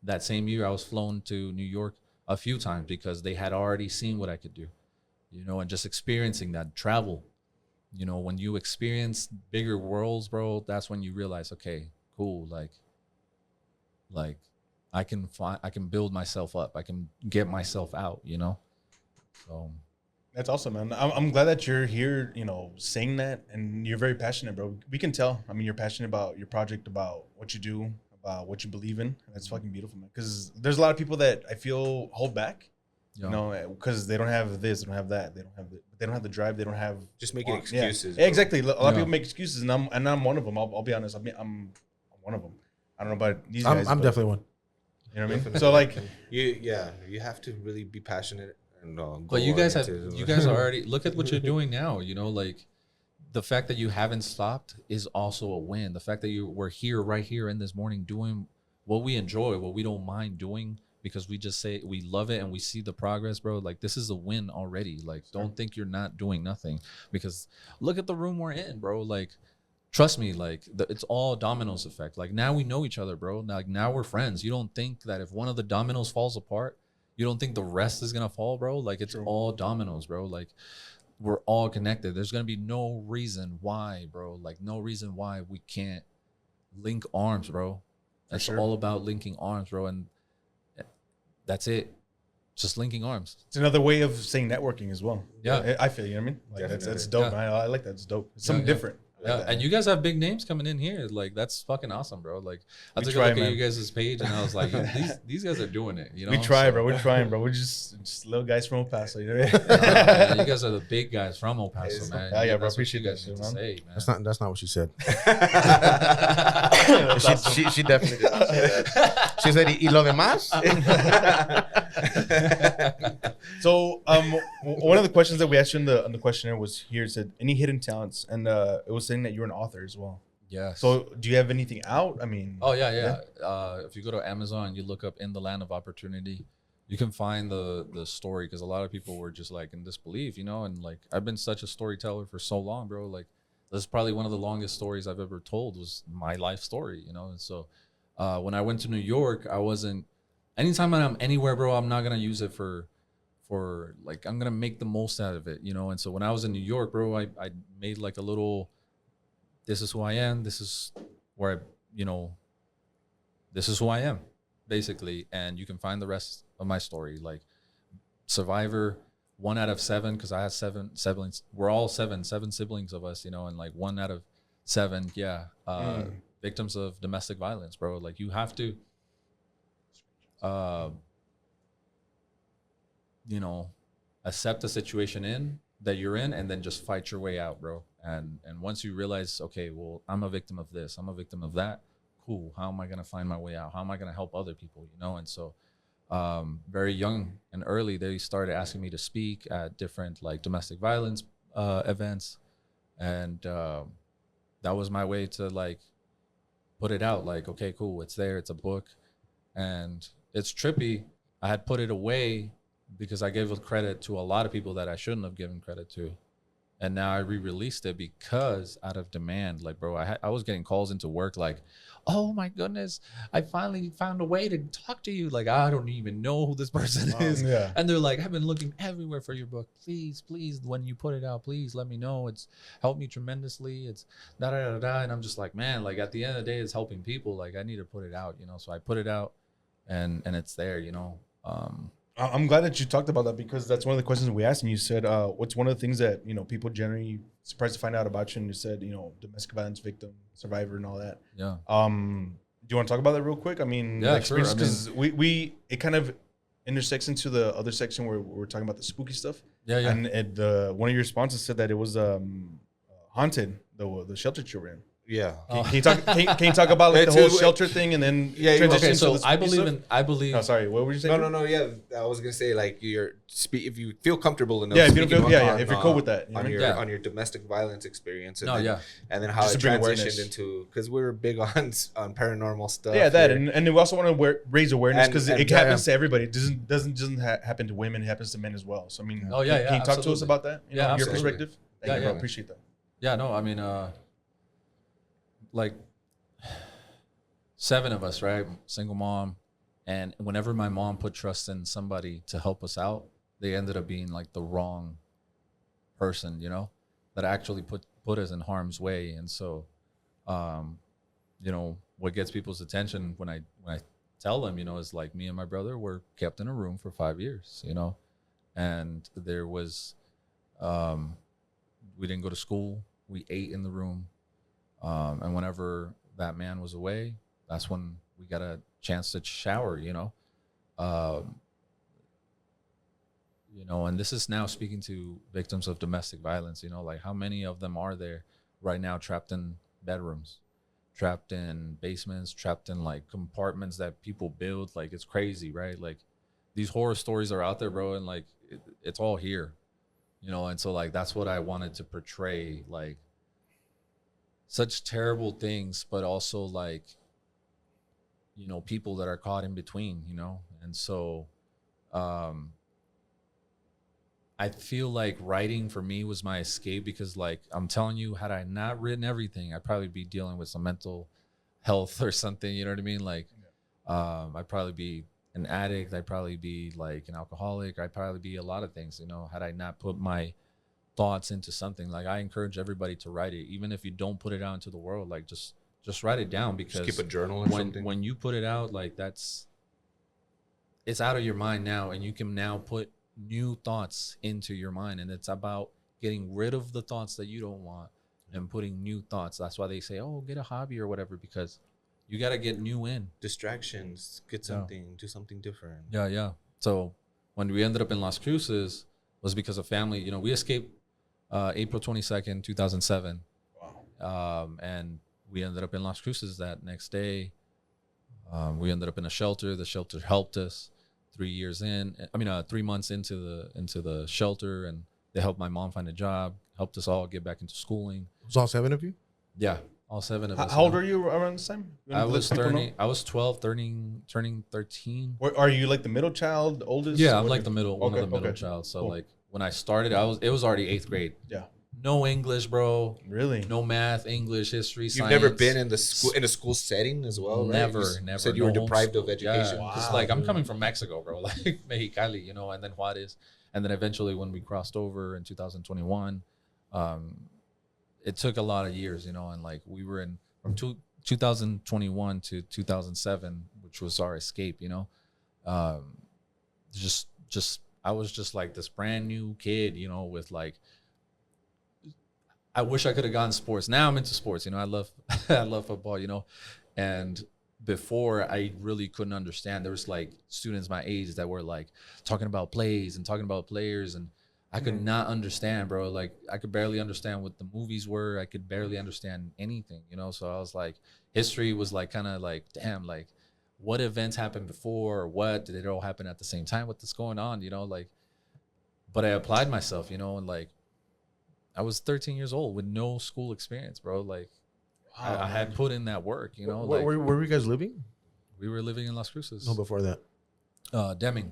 that same year I was flown to New York a few times because they had already seen what I could do, you know, and just experiencing that travel, you know, when you experience bigger worlds, bro, that's when you realize, okay, cool. Like I can build myself up. I can get myself out, you know? So That's awesome, man. I'm glad that you're here, you know, saying that, and you're very passionate, bro. We can tell. I mean, you're passionate about your project, about what you do, about what you believe in. That's fucking beautiful, man. Because there's a lot of people that I feel hold back, you know, because they don't have this, they don't have that, they don't have the drive, they don't have just making excuses. Yeah, exactly. A lot of people make excuses, and I'm one of them. I'll be honest. I'm one of them. I don't know about these guys. I'm definitely one. You know what I mean? So like, you have to really be passionate. But you guys are already, look at what you're doing now, you know, like the fact that you haven't stopped is also a win. The fact that we're here right here in this morning doing what we enjoy, what we don't mind doing, because we just say we love it and we see the progress, bro. Like this is a win already. Like don't think you're not doing nothing, because look at the room we're in, bro. Like trust me, like it's all dominoes effect. Like now we know each other, bro. Like now we're friends. You don't think that if one of the dominoes falls apart, you don't think the rest is gonna fall, bro? Like it's all dominoes, bro. Like we're all connected. There's gonna be no reason why, bro. Like no reason why we can't link arms, bro. It's all about linking arms, bro. And that's it. Just linking arms. It's another way of saying networking as well. Yeah. I feel, you know what I mean? Like that's dope, man. I like that. It's dope. It's something different. Yeah, and you guys have big names coming in here. Like that's fucking awesome, bro. Like I took a look at you guys' page and I was like, these guys are doing it. You know, we try, bro. We're trying, bro. We're just little guys from El Paso. You know what I mean? Man, you guys are the big guys from El Paso, man. Yeah, bro. That's Appreciate what you that, guys man. need to say, man. That's not what she said. she definitely did not say that. She said, "Y lo demás." So, one of the questions that we asked you on the questionnaire was here. It said, any hidden talents? And it was saying that you're an author as well. Yeah. So, do you have anything out? I mean. Oh, yeah. If you go to Amazon and you look up In the Land of Opportunity, you can find the story, because a lot of people were just like in disbelief, you know? And like, I've been such a storyteller for so long, bro. Like, this is probably one of the longest stories I've ever told, was my life story, you know? And so when I went to New York, I wasn't, anytime I'm anywhere, bro, I'm not going to use it for like, I'm going to make the most out of it, you know? And so when I was in New York, bro, I made like a little, this is who I am. This is where I, you know, this is who I am, basically. And you can find the rest of my story. Like survivor, 1 out of 7, because I had 7 siblings. We're all 7 siblings of us, you know, and like 1 out of 7, victims of domestic violence, bro. Like you have to, you know, accept the situation that you're in, and then just fight your way out, bro. And once you realize, okay, well, I'm a victim of this, I'm a victim of that, cool. How am I gonna find my way out? How am I gonna help other people? You know, and so very young and early, they started asking me to speak at different like domestic violence events, and that was my way to like put it out. Like, okay, cool, it's there, it's a book, and it's trippy. I had put it away because I gave credit to a lot of people that I shouldn't have given credit to. And now I re-released it because out of demand. Like, bro, I was getting calls into work like, oh my goodness, I finally found a way to talk to you. Like, I don't even know who this person is. Yeah. And they're like, I've been looking everywhere for your book. Please, when you put it out, please let me know. It's helped me tremendously. It's da-da-da-da. And I'm just like, man, like at the end of the day, it's helping people. Like I need to put it out, you know? So I put it out and it's there, you know? I'm glad that you talked about that, because that's one of the questions we asked, and you said, what's one of the things that, you know, people generally surprised to find out about you? And you said, you know, domestic violence victim, survivor, and all that. Yeah. Do you want to talk about that real quick? I mean, yeah, sure. Because it kind of intersects into the other section where we're talking about the spooky stuff. Yeah, yeah. And one of your sponsors said that it was haunted, the shelter you were in. Yeah. Can you talk about like the whole shelter thing, and then okay? So I believe. Oh, sorry. What were you saying? No. Yeah, I was gonna say like if you feel comfortable enough. Yeah, if you're cool with that, on your domestic violence experience. And then how just it transitioned into, because we were big on paranormal stuff. Yeah, that and we also want to raise awareness, because it happens to everybody. It doesn't happen to women. It happens to men as well. So I mean, can you talk to us about that? Your perspective? I appreciate that. Yeah, no, I mean, like 7 of us, right? Single mom. And whenever my mom put trust in somebody to help us out, they ended up being like the wrong person, you know, that actually put us in harm's way. And so, you know, what gets people's attention when I tell them, you know, is like me and my brother were kept in a room for 5 years, you know, and there was, we didn't go to school. We ate in the room. And whenever that man was away, that's when we got a chance to shower, you know. You know, and this is now speaking to victims of domestic violence, you know, like how many of them are there right now trapped in bedrooms, trapped in basements, trapped in like compartments that people build. Like, it's crazy, right? Like, these horror stories are out there, bro, and like it's all here, you know. And so like that's what I wanted to portray, like such terrible things, but also like, you know, people that are caught in between, you know. And so I feel like writing for me was my escape, because like I'm telling you, had I not written everything, I'd probably be dealing with some mental health or something, you know what I mean? Like I'd probably be an addict, I'd probably be like an alcoholic, I'd probably be a lot of things, you know, had I not put my thoughts into something. Like, I encourage everybody to write it, even if you don't put it out into the world. Like, just write it down, because just keep a journal or something. When you put it out, like it's out of your mind now, and you can now put new thoughts into your mind. And it's about getting rid of the thoughts that you don't want and putting new thoughts. That's why they say, oh, get a hobby or whatever, because you got to get new in. Distractions, get something, do something different. Yeah. So when we ended up in Las Cruces was because of family. You know, we escaped April 22nd, 2007. Wow. And we ended up in Las Cruces that next day. We ended up in a shelter. The shelter helped us 3 months into the shelter, and they helped my mom find a job, helped us all get back into schooling. It was all 7 of you? Yeah, all 7 of us. How old were you around this time? I was 12, turning 13. Are you like the middle child, oldest? Yeah, I'm like the middle, one of the middle child. So cool. Like when I started, it was already 8th grade. Yeah. No English, bro. Really? No math, English, history, science. You've never been in a school setting as well, right? Never. You said you were deprived of education. Yeah, because like I'm coming from Mexico, bro, like Mexicali, you know, and then Juarez, and then eventually when we crossed over in 2021, it took a lot of years, you know, and like we were in from 2021 to 2007, which was our escape, you know. I was just like this brand new kid, you know, with like. I wish I could have gone sports. Now I'm into sports. You know, I love football, you know. And before, I really couldn't understand. There was like students my age that were like talking about plays and talking about players. And I could not understand, bro. Like, I could barely understand what the movies were. I could barely understand anything, you know. So I was like, history was like kind of like, damn, like what events happened before, or what? Did it all happen at the same time? What's going on, you know? Like, but I applied myself, you know, and like, I was 13 years old with no school experience, bro. Like, wow, I had put in that work, you know. Where were you guys living? We were living in Las Cruces. No, before that. Deming.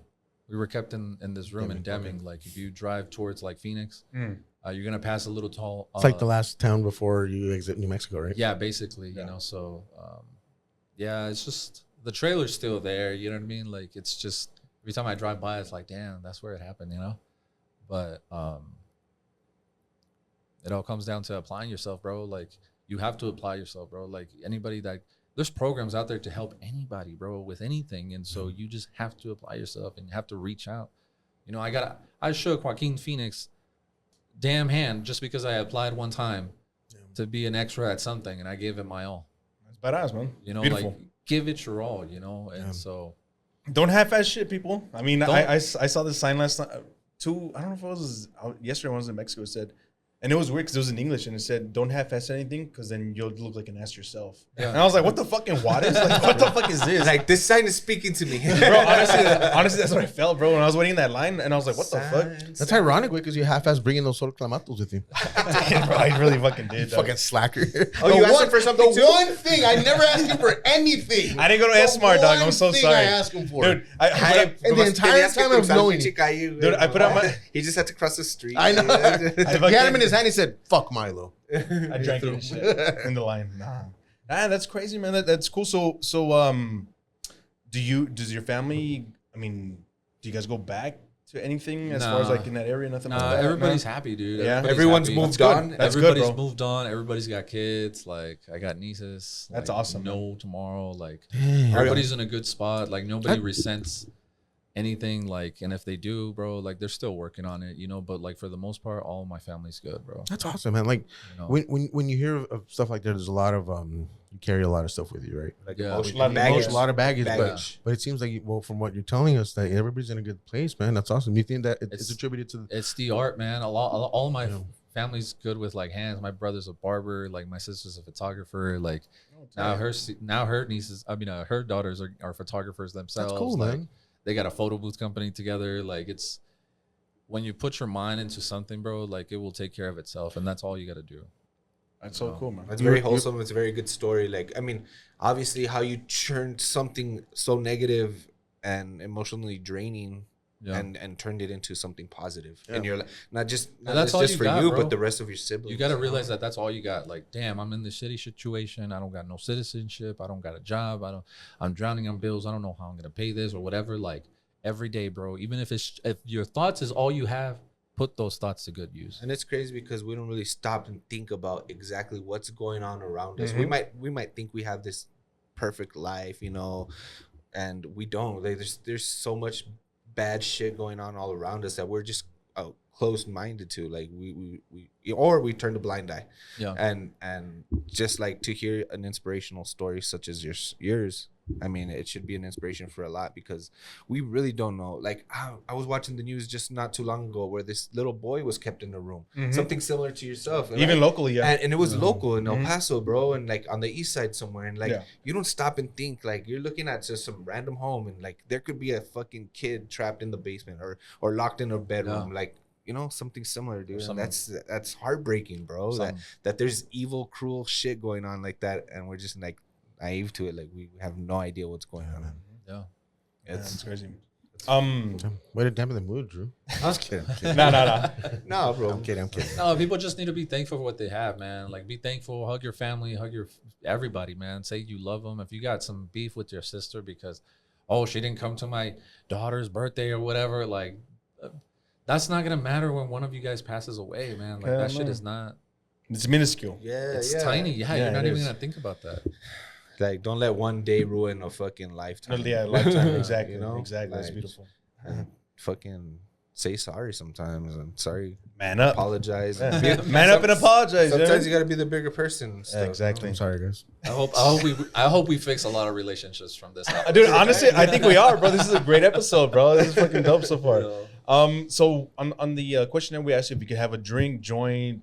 We were kept in this room in Deming. Okay. Like, if you drive towards like Phoenix, you're gonna pass a little tall. It's like the last town before you exit New Mexico, right? Yeah, basically, you know. So, yeah, it's just the trailer's still there. You know what I mean? Like, it's just every time I drive by, it's like, damn, that's where it happened, you know. But it all comes down to applying yourself, bro. Like, you have to apply yourself, bro. Like, anybody that there's programs out there to help anybody, bro, with anything. And so you just have to apply yourself and you have to reach out. You know, I shook Joaquin Phoenix damn hand just because I applied one time to be an extra at something, and I gave it my all. That's badass, man. You know, beautiful. like, give it your all, you know. And so don't half-ass shit, people. I mean, I saw this sign last night. I don't know if it was yesterday. I was in Mexico. It said, and it was weird because it was in English, and it said, "Don't half-ass anything, because then you'll look like an ass yourself." Yeah. And I was like, "What the fucking what is? Like, what the fuck is this?" Like, this sign is speaking to me, bro. Honestly, that's what I felt, bro. When I was waiting in that line, and I was like, "What the fuck?" That's ironic, because you half-ass bringing those solo clamatos with you. Bro, I really fucking did. Fucking slacker. Oh, you asked him for something too? The one thing I never asked him for anything. I didn't go to S-Smart, dog. I'm so sorry. I asked him for, dude. And the entire time of knowing, dude, I put out my. He just had to cross the street. I know. He had him in his hand. He said, "Fuck Milo." I drank it and shit in the line. Nah, that's crazy, man. That's cool. So, does your family? I mean, do you guys go back to anything as far as like in that area? Nothing. Nah, like that, everybody's man? happy, dude. Yeah, Everyone's happy. moved That's on. good. That's Everybody's good, bro. moved on. Everybody's got kids. Like I got nieces. That's like, awesome, No tomorrow. Like Damn. everybody's in a good spot. Like nobody resents anything. Like, and if they do, bro, like they're still working on it, you know. But like for the most part, all my family's good, bro. That's awesome, man. Like You know? when you hear of stuff like that, there's a lot of you carry a lot of stuff with you, right? Like Yeah. emotional A lot of baggage. A lot of baggage, Baggage. but it seems like well, from what you're telling us, that everybody's in a good place, man. That's awesome. You think that it's It's- attributed to It's the art, man. All my Yeah. family's good with like hands. My brother's a barber. Like my sister's a photographer. Like Oh, now her nieces, I mean, her daughters are photographers themselves. That's cool, like, man. They got a photo booth company together. Like it's when you put your mind into something, bro. Like it will take care of itself, and that's all you got to do. That's so cool, man. It's very wholesome. It's a very good story. Like, I mean, obviously, how you turned something so negative and emotionally draining, Yeah. and turned it into something positive. Yeah. And you're like, not just that's all just you for got, you, bro. but the rest of your siblings. You got to realize that that's all you got. Like, damn, I'm in this shitty situation. I don't got no citizenship. I don't got a job. I'm drowning on bills. I don't know how I'm gonna pay this or whatever. Like every day, bro. Even if your thoughts is all you have, put those thoughts to good use. And it's crazy because we don't really stop and think about exactly what's going on around us. Mm-hmm. We might think we have this perfect life, you know, and we don't. Like, there's so much bad shit going on all around us that we're just closed-minded to. Like we turn a blind eye. Yeah. And just like to hear an inspirational story such as yours, I mean, it should be an inspiration for a lot because we really don't know. Like I was watching the news just not too long ago where this little boy was kept in a room, something similar to yourself, and Even like, locally, yeah. and it was local in El Paso, bro, and like on the east side somewhere, and like Yeah. you don't stop and think. Like you're looking at just some random home, and like there could be a fucking kid trapped in the basement or locked in a bedroom, like. You know, something similar, dude. And that's heartbreaking, bro. That there's evil, cruel shit going on like that, and we're just like naive to it. Like we have no idea what's going on. Yeah. It's crazy. Way to dampen the mood, Drew. I was kidding. No, bro. I'm kidding. No, people just need to be thankful for what they have, man. Like, be thankful, hug your family, hug everybody, man. Say you love them. If you got some beef with your sister because, oh, she didn't come to my daughter's birthday or whatever, like, that's not gonna matter when one of you guys passes away, man. Like that shit is not. It's minuscule. Yeah, It's tiny. Yeah, you're not it even is. gonna think about that. Like, don't let one day ruin a fucking lifetime. Yeah, lifetime. Exactly. You know? Exactly. That's Like, beautiful. fucking say sorry sometimes. I'm sorry. Man up. Apologize. Yeah. Man up and apologize. Sometimes yeah. you gotta be the bigger person. and stuff, exactly. you I'm sorry, guys. I hope we fix a lot of relationships from this. Dude, honestly, I think we are, bro. This is a great episode, bro. This is fucking dope so far. So on the questionnaire we asked you if you could have a drink, joint,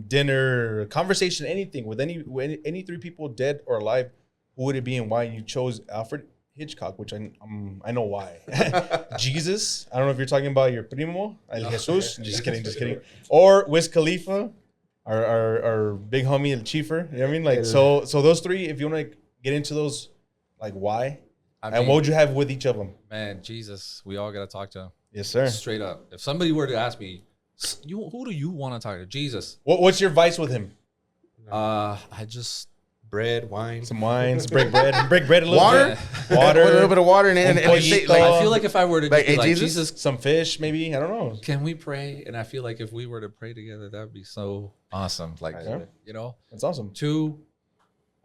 dinner, conversation, anything with any three people, dead or alive, who would it be and why? You chose Alfred Hitchcock, which I know why. Jesus, I don't know if you're talking about your primo, El Jesus. Just kidding. Or Wiz Khalifa, our big homie El Chiefer. You know what I mean? Like so those three. If you want to get into those, like why, and what would you have with each of them? Man, Jesus, we all gotta talk to him. Yes, sir. Straight up. If somebody were to ask me, who do you want to talk to? Jesus. What's your vice with him? I just bread, wine. Some wines, break bread a little Water? bit. Water. A little bit of water and pollito. I feel like if I were to Like, be hey, like Jesus? Jesus, Some fish, maybe. I don't know. can we pray? And I feel like if we were to pray together, that would be so awesome. Like, Yeah. you know. That's awesome. 2,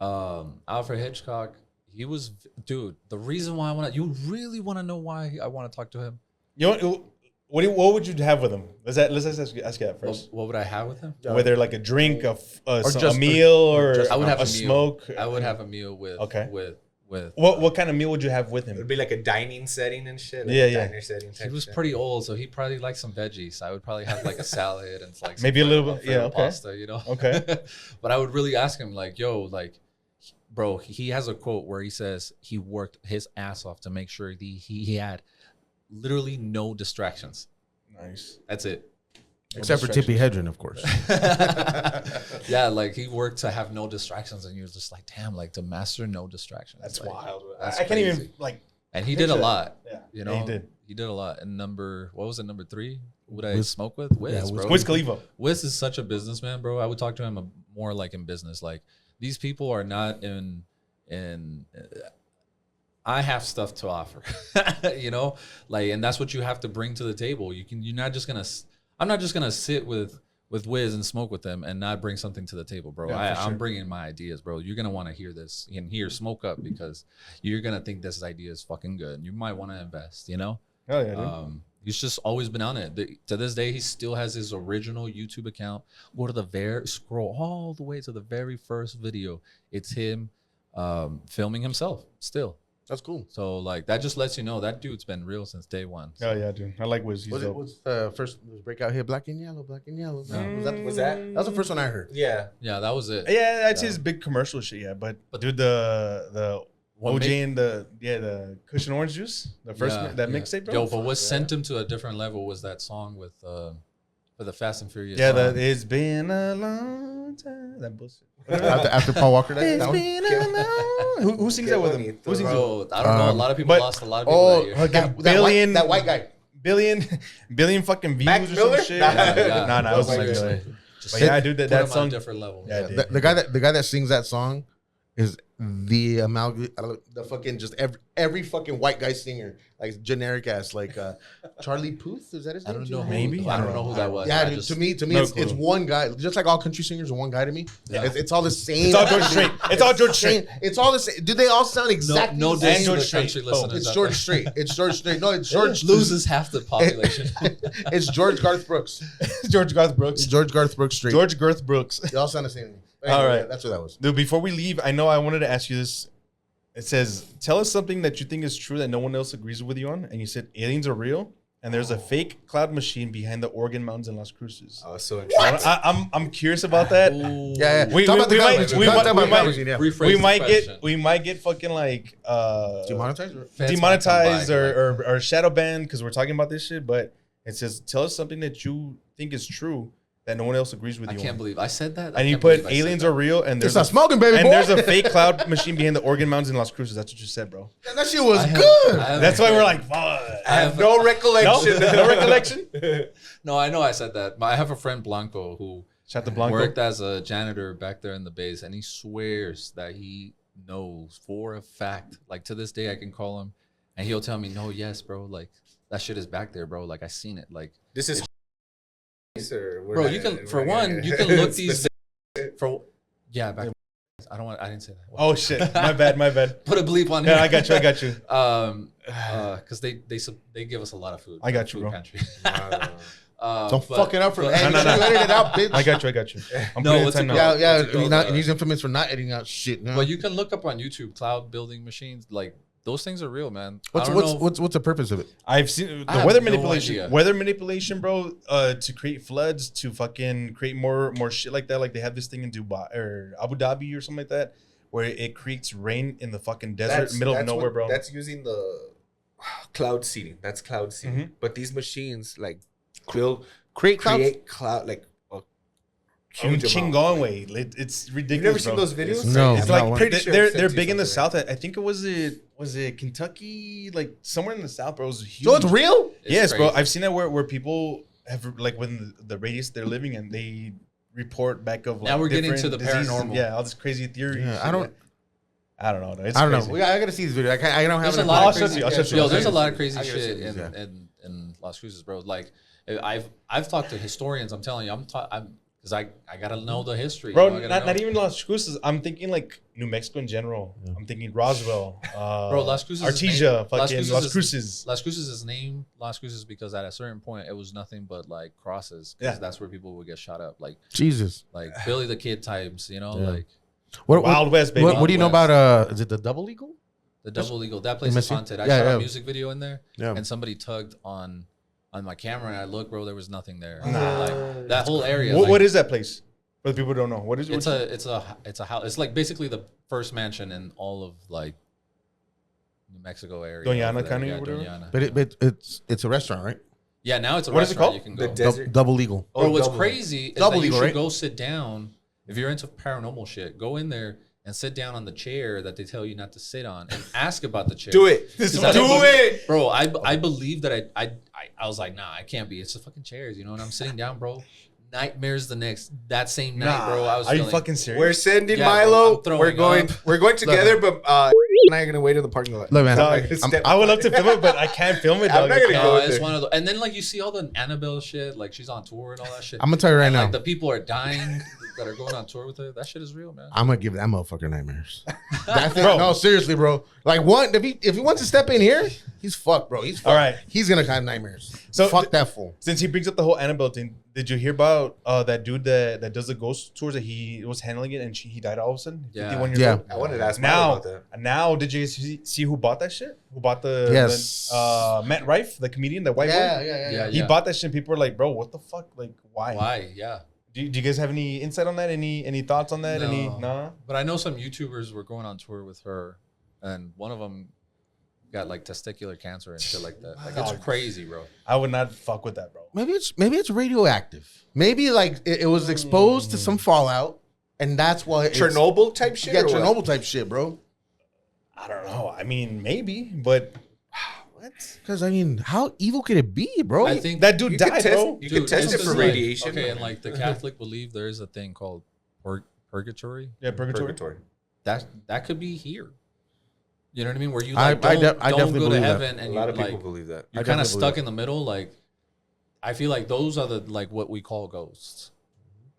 Alfred Hitchcock. He was, dude. The reason why you really want to know why I want to talk to him? You know what would you have with him? Let's ask you that first. What would I have with him? Whether like a drink, a just- meal, or I would have a a meal. smoke. I would have a meal with with What kind of meal would you have with It'd him? be like a dining setting and shit. Like Yeah, a yeah. diner setting. He type was shit. pretty old, so he probably liked some veggies. I would probably have like a salad and like Maybe a some little bit- yeah, okay. pasta, you know. Okay. But I would really ask him like, yo, like, bro, he has a quote where he says he worked his ass off to make sure he had literally no distractions. Nice. That's it. Except for Tippy Hedren, of course. Yeah, like he worked to have no distractions, and you're just like, damn, like to master no distractions. That's like, wild. That's I can't even crazy. like. And he did a picture that. lot. Yeah. You know, Yeah, he did. He did a lot. And what was it? Number 3? Would I Wiz. smoke with? Wiz, Yeah, bro. Wiz Khalifa. Wiz is such a businessman, bro. I would talk to him more like in business. Like these people are not in. I have stuff to offer, you know, like, and that's what you have to bring to the table. You're not just gonna. I'm not just gonna sit with Wiz and smoke with them and not bring something to the table, bro. Yeah, I'm bringing my ideas, bro. You're gonna want to hear this and hear Smoke Up because you're gonna think this idea is fucking good. You might want to invest, you know. Oh yeah, dude. He's just always been on it. To this day, he still has his original YouTube account. Go to scroll all the way to the very first video. It's him filming himself still. That's cool. So like that just lets you know that dude's been real since day one. So. Oh yeah, dude. I like Wiz. He's dope. What's the first breakout hit? Black and Yellow, Black and Yellow. Was that? That was the first one I heard. Yeah. Yeah, that was it. Yeah, that's his big commercial shit. Yeah, but dude, the OJ and the cushion orange juice, the first mixtape, bro. Yo, but what sent him to a different level was that song with for the Fast and Furious. Yeah, song. it's been a long time. That bullshit. After Paul Walker, that one? Been a long. Who sings that with him? Who sings it? Bro, I don't know. A lot of people but- lost a lot of people that year. That white guy. Billion fucking views Mac or Miller? some shit. Yeah. Nah, it was Mac like Miller. Just But yeah, dude, put that him on song. a different level. Yeah, dude. The guy that sings that song is the amalgam, the fucking just every fucking white guy singer, like generic ass, like Charlie Puth. Is that his I name? don't know. Maybe. I don't know who that was. Yeah, I dude, just- to me, No it's clue. one guy. Just like all country singers are one guy to me. Yeah. It's all the same. It's all George Strait. It's all George same. Strait. It's all the same. Do they all sound exactly no the same? diss to George the Strait. country Oh, listeners. It's out George there. Strait. It's George Strait. No, it's George. Loses half the population. It's George Garth Brooks. George Garth Brooks. It's George Garth Brooks Strait. George Garth Brooks. They all sound the same. All right. That's what that was. Dude, before we leave, I know I wanted to ask you this. It says, tell us something that you think is true that no one else agrees with you on. And you said aliens are real. And there's a fake cloud machine behind the Oregon Mountains in Las Cruces. Oh, so interesting. I'm curious about that. Ooh. Yeah. We- Talk we- about the we cloud might- machine. we Talk might- about we the cloud might- machine, yeah. Rephrase We might get fucking like Demonetized? Or? Feds might demonetized come by, or shadow banned because we're talking about this shit. But it says, tell us something that you think is true that no one else agrees with I you can't on. believe I said that. I And you can't put believe I said aliens that. are real and It's there's not smoking, baby and boy. there's a fake cloud machine behind the Oregon Mountains in Las Cruces. That's what you said, bro. That shit was I have- good. I have That's a why we're friend- like, fuck. I have no No, recollection. no recollection. No, I know I said that. I have a friend Blanco who Shut the Blanco. worked as a janitor back there in the base, and he swears that he knows for a fact. Like to this day, I can call him, and he'll tell me, "No, yes, bro. Like that shit is back there, bro. Like I seen it. Like, This is. Sir, we're bro, not you gonna- can we're for not one, gonna- you can look these for yeah back. I don't want. I didn't say that. Oh shit, my bad. Put a bleep on here. Yeah, I got you. Because they give us a lot of food. I got you, food bro. pantry. Don't fuck it up for but- Hey, No, no. you edit it out, bitch. I got you. I'm No, putting what's it it time called? now. Yeah, What's it called? and he's infamous for not editing out shit. No. But you can look up on YouTube cloud building machines. Like those things are real, man. What's I don't know. what's the purpose of it? I've seen I the have weather no manipulation. idea. Weather manipulation, bro. To create floods, to fucking create more shit like that. Like they have this thing in Dubai or Abu Dhabi or something like that, where it creates rain in the fucking desert, middle of nowhere, bro. That's using the cloud seeding. That's cloud seeding. Mhm. But these machines like Create clouds. create cloud like a I'm huge amount. Chingon way. It's You've ridiculous. never seen bro. those videos? No, It's not like one. pretty sure they're I've sent you big in the something south. I think it was Kentucky, like somewhere in the south, bro. It was huge. So it's real? It's Yes, bro. crazy. I've seen that where people have like when the radius they're living in, they report back of like, Now we're getting to different the diseases and, paranormal. yeah, all this crazy theory. Yeah, shit, I don't- I don't know. It's I don't crazy. know. I gotta see this video. I don't have There's it. a lot I'll of show crazy. you, I'll show you. Yo, there's a I'll lot of I crazy gotta see shit this, yeah. in Las Cruces, bro. Like I've talked to historians. I'm telling you, I'm because I gotta know the history, Bro, you know, I gotta not know. even Las Cruces. I'm thinking like New Mexico in general. I'm thinking Roswell. Bro, Las Cruces. Artesia, fucking Las Cruces. Las Cruces is named Las Cruces because at a certain point it was nothing but like crosses. Because Yeah. that's where people would get shot up, Jesus. like Billy the Kid types. You know, Yeah. like Wild West, baby. What do you know Wild about is it the double eagle? the Double Eagle. That place is MSU? haunted. I Yeah, shot yeah. a music video in there, Yeah. and somebody tugged on my camera, and I looked, bro. There was nothing there. Nah. Like that whole area. What, like, what is that place? For the people who don't know, what is it? It's a house. It's like basically the first mansion in all of like New Mexico area. Doña over Ana there. County Yeah, or whatever? Doña Ana. But it's a restaurant, right? Yeah, now it's a What is it restaurant. called? You can The go. desert. Double eagle. Or what's double. crazy is Double that you Eagle, should right? go sit down if you're into paranormal shit. Go in there and sit down on the chair that they tell you not to sit on and ask about the chair. Do it. Do it. Bro, I believe that I was like, nah, I can't be. It's the fucking chairs, you know, and I'm sitting down, bro. Nightmares that same night, bro. I was Are you feeling, fucking serious? We're sending Yeah, Milo. bro, I'm We're going. throwing We're going together, but and I are gonna wait in the parking lot. Look, man, Dog, I would love to film it, but I can't film it, I'm dog. not gonna go. it's there. one of the, and then like you see all the Annabelle shit, like she's on tour and all that shit. I'm gonna tell you right And, now. like the people are dying that are going on tour with her. That shit is real, man. I'm gonna give that motherfucker nightmares. That's it. Bro. No, seriously, bro. Like, what if he wants to step in here, he's fucked, bro. He's fucked. All right. He's gonna have nightmares. So Fuck that fool. Since he brings up the whole Annabelle thing, did you hear about that dude that does the ghost tours that he was handling it and he died all of a sudden? Yeah. 51 years Yeah. old. I wanted to ask Milo about that. Now, did you see who bought that shit? Who bought the Yes. Matt Rife, the comedian, the white boy? Yeah. He bought that shit. And people were like, "Bro, what the fuck? Like, why? Why? Yeah. Do you guys have any insight on that? Any thoughts on that? No. Nah? But I know some YouTubers were going on tour with her, and one of them got like testicular cancer and shit like that. Like it's crazy, bro. I would not fuck with that, bro. Maybe it's radioactive. Maybe like it was exposed to some fallout, and that's why it's Chernobyl type shit. Yeah, or what? Chernobyl type shit, bro. I don't know. I mean, maybe, but What? Because I mean, how evil could it be, bro? I think that dude You could died, test. bro. You could test this it is for like- radiation. Okay, and like the Catholic believe there is a thing called purgatory. Yeah, purgatory. That could be here. You know what I mean? Where you I like don't definitely go to believe that. heaven A and lot you of people like believe that. you're I kind of definitely stuck believe in the middle. Like I feel like those are the like what we call ghosts.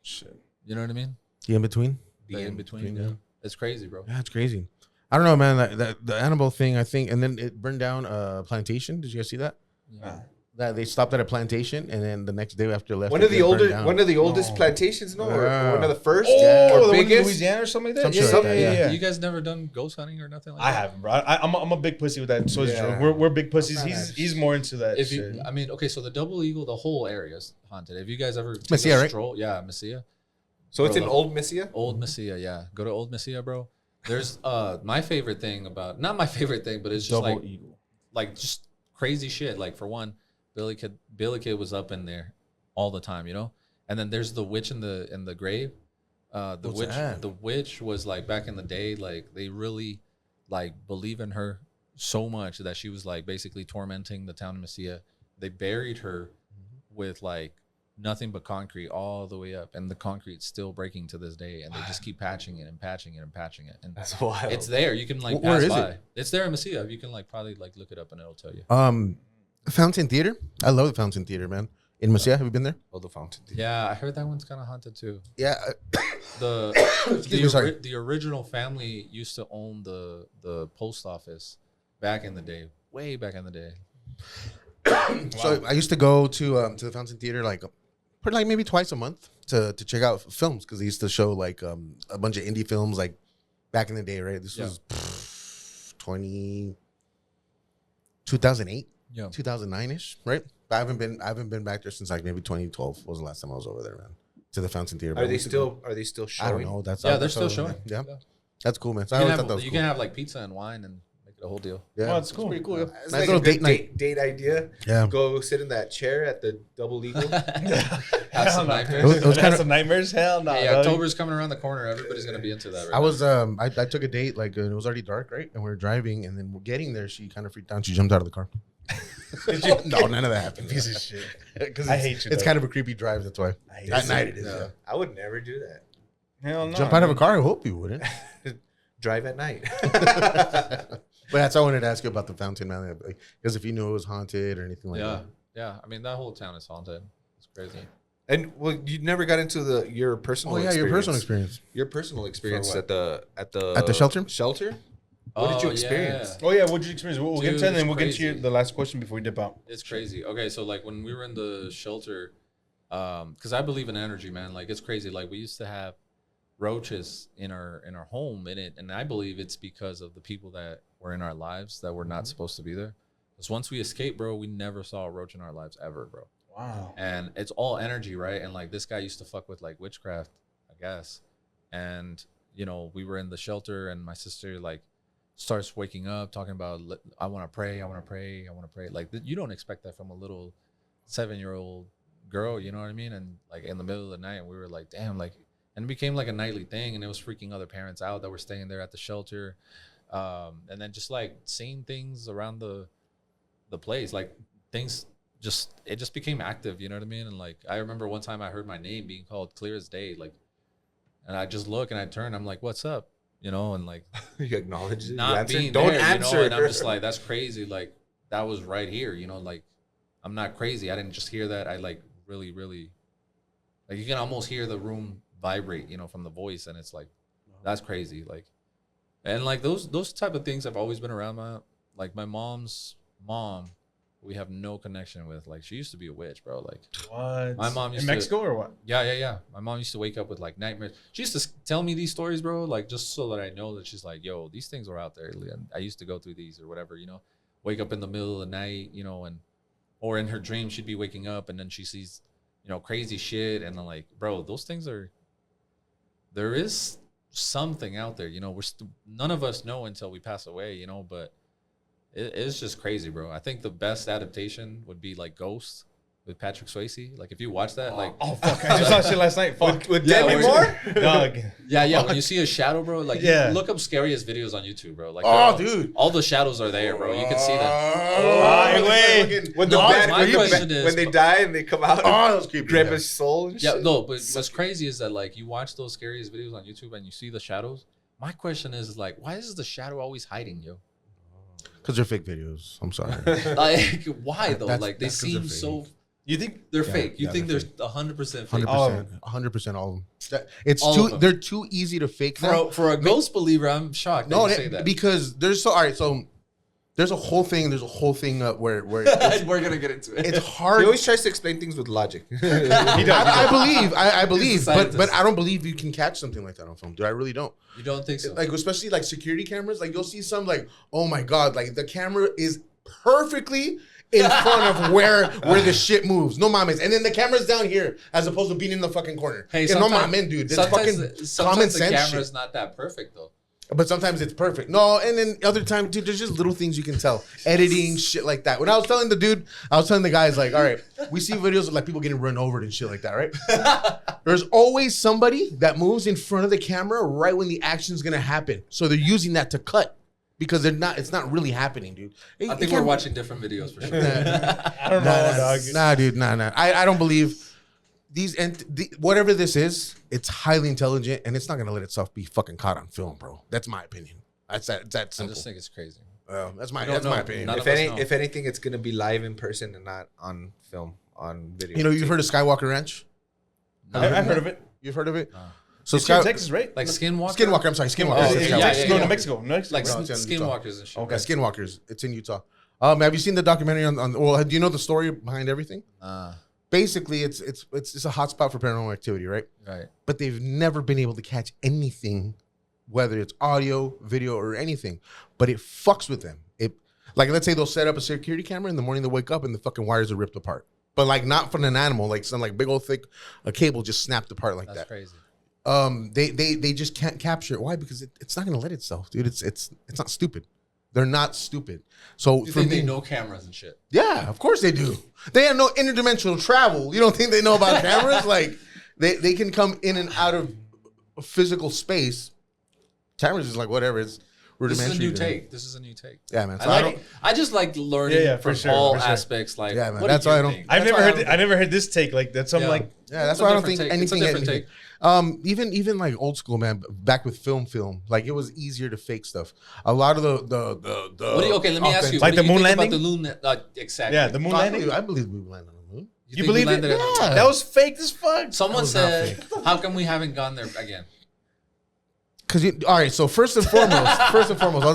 Shit. You know what I mean? The in between. The in between. yeah. Yeah. It's crazy, bro. Yeah, it's crazy. I don't know, man. That the Annabelle thing, I think, and then it burned down a plantation. Did you guys see that? Yeah. That they stopped at a plantation, and then the next day after they left, One it of the burned older, down. one of the oldest No. plantations, no, or Yeah. one of the first, Oh, the or one in biggest. Louisiana or something like Some that. shit like that, yeah. You guys never done ghost hunting or nothing like I that? haven't, bro. I'm a big pussy with that. So is Yeah. Joe. We're big pussies. I'm not He's more into that If shit. you, I mean, okay, so the Double Eagle, the whole area is haunted. Have you guys ever taken Mesilla, a right? stroll? Yeah, Mesilla. So it's Bro, in Old Mesilla. Old Mesilla, yeah. Go to Old Mesilla, bro. There's my favorite thing about not my favorite thing, but it's just Double like eagle. just crazy shit. Like for one, Billy Kid was up in there all the time, you know. And then there's the witch in the grave. What's that? The witch was like back in the day, like they really like believe in her so much that she was like basically tormenting the town of Mesilla. They buried her with like nothing but concrete all the way up, and the concrete's still breaking to this day, and they just keep patching it and patching it and patching it. And That's wild. it's there. You can like Where pass is by. it? It's there in Mesilla. You can like probably like look it up and it'll tell you. Fountain Theater. I love the Fountain Theater, man. In Mesilla, have you been there? Oh, the fountain. Yeah, I heard that one's kind of haunted too. Yeah. The Excuse me, sorry. the original family used to own the post office back in the day, way back in the day. So I used to go to the Fountain Theater like maybe twice a month to check out films because they used to show like a bunch of indie films like back in the day, right? This Yeah. was 2008, Yeah. 2009ish, right? But I haven't been back there since like maybe 2012 was the last time I was over there, man. To the Fountain Theater. Are But they we used to go- still I don't showing? know. That's Yeah, they're that's still all- showing. Yeah, Yeah. that's cool, man. So I You always can thought that have, was you cool. can have like pizza and wine and make it a whole deal. Yeah, Oh, it's cool. pretty cool. Yeah. It's Nice like little a good date night. date idea. Yeah. Go sit in that chair at the Double Eagle. Have some nightmares. It was Had kinda- some nightmares. Hell no. Hey, dog. October's coming around the corner. Everybody's gonna be into that. Right I was I took a date like it was already dark, right? And we were driving, and then we're getting there. She kind of freaked out. She jumped out of the car. No, none of that happened. Piece of shit. Because I hate you, It's though. kind of a creepy drive. That's why. I hate At it. night it is. Yeah. Yeah. I would never do that. Hell no. Jump out of a car. I hope you wouldn't. Drive at night. But that's why I wanted to ask you about the fountain, man. Because if you knew it was haunted or anything like yeah, that. yeah. I mean, that whole town is haunted. It's crazy. And well, you never got into your personal. Oh yeah, your personal experience. Your personal experience what? at the At the shelter? Shelter. What did you Oh, experience? Oh yeah, what'd you experience? We'll get Dude, to that, and then it's we'll get to crazy. the last question before we dip out. It's crazy. Okay, so like when we were in the shelter, because I believe in energy, man. Like it's crazy. Like we used to have roaches in our home in it, and I believe it's because of the people that were in our lives that were not supposed to be there. Because once we escaped, bro, we never saw a roach in our lives ever, bro. Wow. And it's all energy, right? And like this guy used to fuck with like witchcraft, I guess. And you know, we were in the shelter, and my sister like starts waking up talking about, I want to pray, I want to pray, I want to pray. Like you don't expect that from a little 7-year-old girl, you know what I mean? And like in the middle of the night, we were like, damn, like and it became like a nightly thing, and it was freaking other parents out that were staying there at the shelter, and then just like seeing things around the place, like things it just became active, you know what I mean? And like I remember one time I heard my name being called clear as day, like, and I just look and I turn, I'm like, what's up, you know? And like You acknowledge it. not being Don't there, answer. you know? And I'm just like, that's crazy. Like that was right here, you know? Like I'm not crazy. I didn't just hear that. I like really, really, like you can almost hear the room vibrate, you know, from the voice, and it's like that's crazy. Like, and like those type of things have always been around my mom's mom. We have no connection with. Like she used to be a witch, bro. Like What? my mom used in Mexico or what? Yeah. My mom used to wake up with like nightmares. She used to tell me these stories, bro, like just so that I know that she's like, yo, these things are out there. And I used to go through these or whatever, you know. Wake up in the middle of the night, you know, or in her dream she'd be waking up and then she sees, you know, crazy shit, and I'm like, bro, those things there is something out there, you know. None of us know until we pass away, you know, but it's just crazy, bro. I think the best adaptation would be like Ghost with Patrick Swayze. Like if you watch that, like Fuck, I just saw shit last night. Fuck. With Yeah, Demi where- Moore? Dog. yeah, when you see a shadow, bro, like Yeah. you look up scariest videos on YouTube, bro. Like dude. all the shadows are there, bro. You can see them. Ay, güey. When the No, bad, my when, question is- when they die and they come out, Oh, that was creepy. grab yeah. his soul and Yeah, shit. no, but what's crazy is that like you watch those scariest videos on YouTube and you see the shadows. My question is like, why is the shadow always hiding, yo? Because they're fake videos. I'm sorry. Like, why though? That's- Like they that's 'cause they're seem so. You think? They're Yeah, fake. You yeah, think they're they're 100% fake. 100%. 100% all of them. It's All too. of them. They're too easy to fake now. For a ghost believer, I'm shocked. No, that you say that. because there's so all right. So there's a whole thing. There's a whole thing where we're gonna get into it. it's He hard. always tries to explain things with logic. He does. I believe, He's a but scientist. I don't believe you can catch something like that on film, dude. I really don't. You don't think so? Like especially like security cameras. Like you'll see some like, oh my god, like the camera is perfectly in front of where the shit moves. No mames. And then the camera's down here as opposed to being in the fucking corner. Hey, no sometimes- mames, dude. It's sometimes fucking sometimes common the sense camera's shit. not that perfect though. But sometimes it's perfect. No, and then other times, dude, there's just little things you can tell. Editing, shit like that. When I was telling the guys, like, all right, we see videos of like people getting run over and shit like that, right? There's always somebody that moves in front of the camera right when the action's gonna happen. So they're using that to cut because it's not really happening, dude. I think we're watching different videos for sure. I don't know, dog. Nah, dude, nah. I don't believe these whatever this is, it's highly intelligent and it's not gonna let itself be fucking caught on film, bro. That's my opinion. That's that I simple. just think it's crazy. That's my We don't know. opinion. None if of us know. if anything, it's gonna be live in person and not on film, on video. You know, you've heard of Skywalker Ranch? I've heard of it. You've heard of it? No. So It's here in Texas, right? Like Skinwalker. Skinwalker. I'm sorry, Skinwalker. Oh, It's yeah, Skywalker. yeah, No, yeah. New Mexico. Like No, it's in Utah. Skinwalkers and shit. Okay, Skinwalkers. It's in Utah. Have you seen the documentary on? Well, do you know the story behind everything? Basically, it's a hotspot for paranormal activity, right? Right. But they've never been able to catch anything, whether it's audio, video, or anything. But it fucks with them. Like, let's say they'll set up a security camera in the morning, they wake up and the fucking wires are ripped apart. But like not from an animal, like some like big old thick cable just snapped apart like That's that. crazy. They just can't capture it. Why? Because it's not gonna let itself, dude. It's not stupid. They're not stupid. So You for think me, they know cameras and shit? yeah, of course they do. They have no interdimensional travel. You don't think they know about cameras? Like they can come in and out of physical space. Cameras is like whatever. It's This rudimentary. is a new to them. take. This is a new take. Yeah, man. So I just like learning Yeah, for from sure, all for sure. aspects. Like, Yeah, man, what that's do you why I don't- think? I've That's never why I heard. don't- I never heard this take. Like that's some Yeah. like. yeah, that's It's a why I don't different think take. It's a anything. different Even like old school, man. Back with film, like it was easier to fake stuff. A lot of the. What do you, okay, let me ask you. authentic- Like what the do you moon think landing? About the moon, exactly. Yeah, the moon landing. I believe we landed on the moon. You think we believe it? landed at- Yeah. That was fake as fuck. Someone was not said, "How come we haven't gone there again?" Because all right, so first and foremost,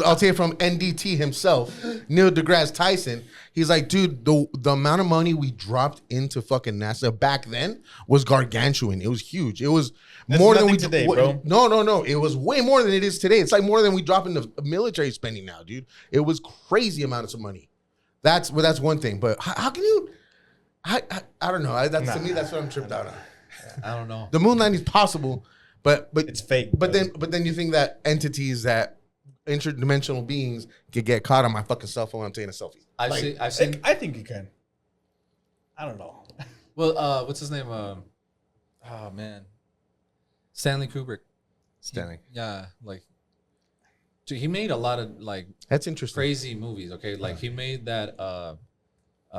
I'll tell you from NDT himself, Neil deGrasse Tyson. He's like, dude, the amount of money we dropped into fucking NASA back then was gargantuan. It was huge. It was That's more than nothing we today, bro. No. It was way more than it is today. It's like more than we drop into military spending now, dude. It was crazy amounts of money. That's one thing. But how can you? I don't know. To me, that's what I'm tripped out on. I don't know. The moon landing is possible. But It's fake. But then you think that entities, that interdimensional beings, could get caught on my fucking cell phone. I'm taking a selfie. I've seen. I think you can. I don't know. Well, what's his name? Oh man, Stanley Kubrick. Stanley. Yeah, like dude, he made a lot of like That's interesting. crazy movies. Okay, like he made that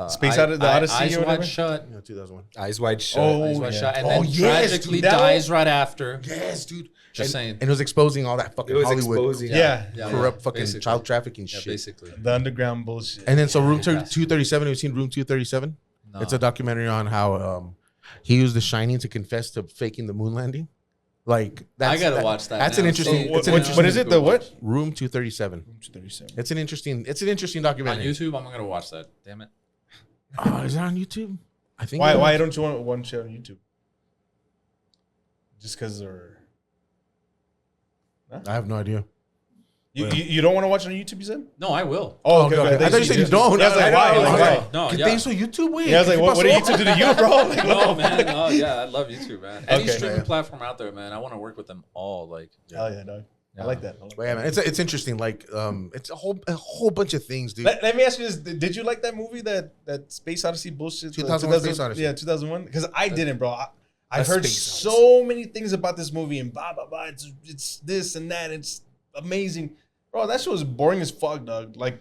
Space Odyssey Eyes or whatever? Wide Shut. Yeah, 2001. Eyes Wide Shut. Eyes Wide Shut, and Oh, then yes, tragically dude, that dies right after. Yes, dude. Just and, saying. And it was exposing all that fucking It was Hollywood exposing. Yeah. corrupt fucking basically. child trafficking Yeah, shit. basically. The underground bullshit. And then so Room Yeah. 237. Have you seen Room 237? No. It's a documentary on how he used The Shining to confess to faking the moon landing. Like I gotta watch that. That's now. an interesting. What- it's an what interesting. is it? The what? Room 237. 37. It's an interesting. It's an interesting On documentary. YouTube? I'm gonna watch that. Damn it. Is that on YouTube? I think. Why don't you want one shit on YouTube? Just because they're... I have no idea. You don't want to watch it on YouTube, you said? No, I will. Oh, okay. I thought you said you don't. Yeah, I was like, why? I was Like, like, no, ¿Qué yeah. te hizo YouTube, güey? Yeah, I was like, what did YouTube do to you, bro? Like, No, man. Oh, yeah. I love YouTube, man. Any Okay. streaming Yeah. platform out there, man. I want to work with them all. Like, Hell yeah, dog. I like that. But yeah, man, it's interesting. Like, it's a whole bunch of things, dude. Let me ask you this: did you like that movie, that Space Odyssey bullshit? 2001 Space Odyssey. Yeah, 2001. Because I didn't, bro. I've That's heard Space so many things about this movie and blah blah blah. It's this and that. It's amazing, bro. That shit was boring as fuck, dog. Like,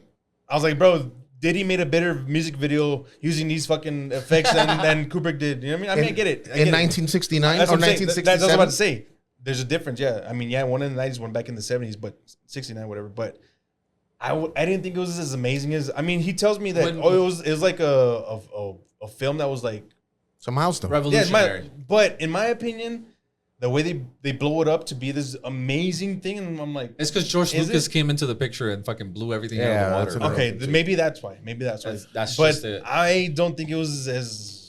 I was like, bro, Diddy made a better music video using these fucking effects than Kubrick did. You know what I mean? I get it. In 1969 or That's what I'm saying. 1967. That's what I was about to say. There's a difference, yeah. I mean, yeah, one in the 90s, one back in the 70s, but 69, whatever. But I didn't think it was as amazing as. I mean, he tells me that it was like a film that was like It's a milestone. revolutionary. but in my opinion, the way they blow it up to be this amazing thing, and I'm like, It's because George Is Lucas it? came into the picture and fucking blew everything out Yeah, of the that's water. another- okay, maybe that's why. Maybe that's why. That's but just it. I don't think it was as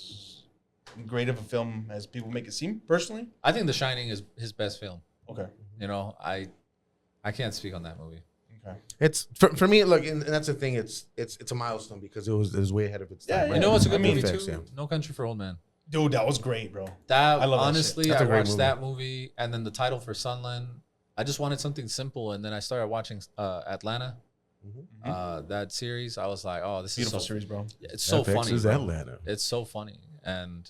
great of a film as people make it seem. Personally, I think The Shining is his best film. okay. You know, I can't speak on that movie. Okay. It's for me. Look, and that's the thing. It's a milestone because it was way ahead of its time. Yeah, right? You know what's a good I mean, movie Effects, too? yeah. No Country for Old Men. Dude, that was great, bro. That I love that honestly, shit. That's a I great watched movie. that movie, and then the title for Sunland. I just wanted something simple, and then I started watching Atlanta. That series, I was like, "Oh, this Beautiful is so series, bro. It's so FX funny. is bro. Atlanta. It's so funny, and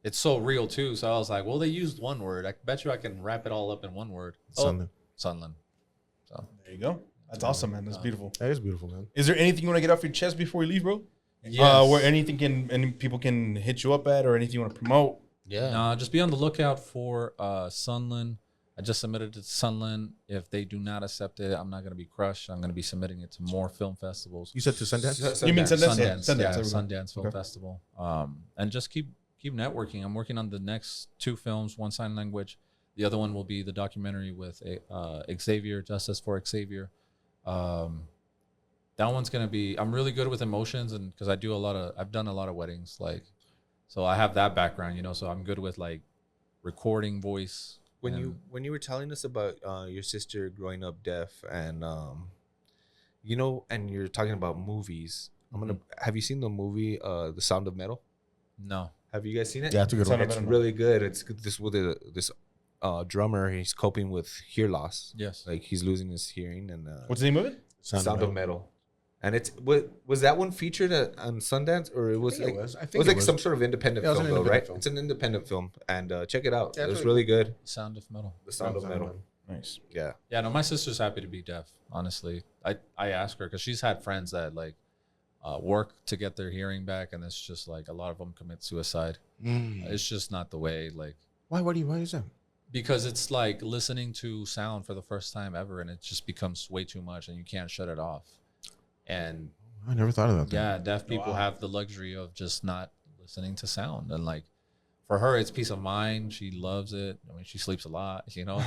it's so real too. So I was like, "Well, they used one word. I bet you I can wrap it all up in one word." Sunland. Sunland. So There you go. That's awesome, man. That's beautiful. That is beautiful, man. Is there anything you want to get off your chest before you leave, bro? yes. Where any people can hit you up at, or anything you want to promote? Yeah. No, just be on the lookout for Sunland. I just submitted it to Sunland. If they do not accept it, I'm not going to be crushed. I'm going to be submitting it to more film festivals. You said to Sundance. You mean Sundance? Sundance, Yeah, yeah, Sundance. there we go. Sundance Film Okay. Festival. And just keep networking. I'm working on the next 2 films, one sign language. The other one will be the documentary with Xavier, Justice for Xavier. That one's gonna be. I'm really good with emotions, and because I've done a lot of weddings, like, so I have that background, you know. So I'm good with like recording voice. When and- you were telling us about your sister growing up deaf, and and you're talking about movies, have you seen the movie The Sound of Metal? no. Have you guys seen it? Yeah, it's a good Sound one. of It's Metal. really good. It's this with this drummer. He's coping with hear loss. Yes. Like he's losing his hearing, and What's the name of it? Sound of Metal. And it's was that one featured on Sundance, or it was I think like it was. I think it was it like was. some sort of independent Yeah, it was film, an though, independent right? film. It's an independent film, and check it out. Yeah, It it's was really really good. Sound of Metal. The Sound of Metal. Nice. Yeah. Yeah, no, my sister's happy to be deaf. Honestly, I ask her because she's had friends that like work to get their hearing back, and it's just like a lot of them commit suicide. It's just not the way. Like, Why is that? because it's like listening to sound for the first time ever, and it just becomes way too much, and you can't shut it off. And I never thought about that. yeah, deaf people have the luxury of just not listening to sound, and like for her, it's peace of mind. She loves it. I mean, she sleeps a lot, you know.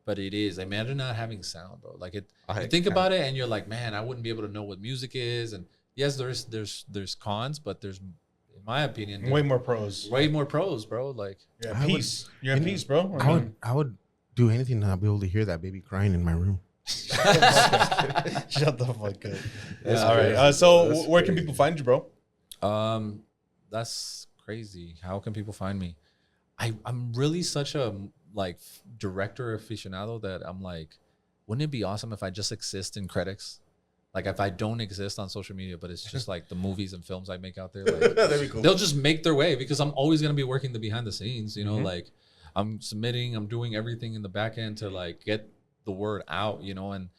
But it is. Imagine not having sound, bro. Like it. You think about it, and you're like, man, I wouldn't be able to know what music is. And yes, there's cons, but there's, in my opinion, Way more pros. way more pros, bro. Like, You're I at would- peace. You're at peace, bro. I would do anything to not be able to hear that baby crying in my room. Shut the fuck up. That's All right. crazy, So bro. That's where can crazy. people find you, bro? that's crazy. How can people find me? I'm really such a like director aficionado that I'm like, wouldn't it be awesome if I just exist in credits? Like if I don't exist on social media, but it's just like the movies and films I make out there. Like, That'd be cool. they'll just make their way because I'm always gonna be working the behind the scenes. You know, like I'm submitting, I'm doing everything in the back end to like get the word out, you know, and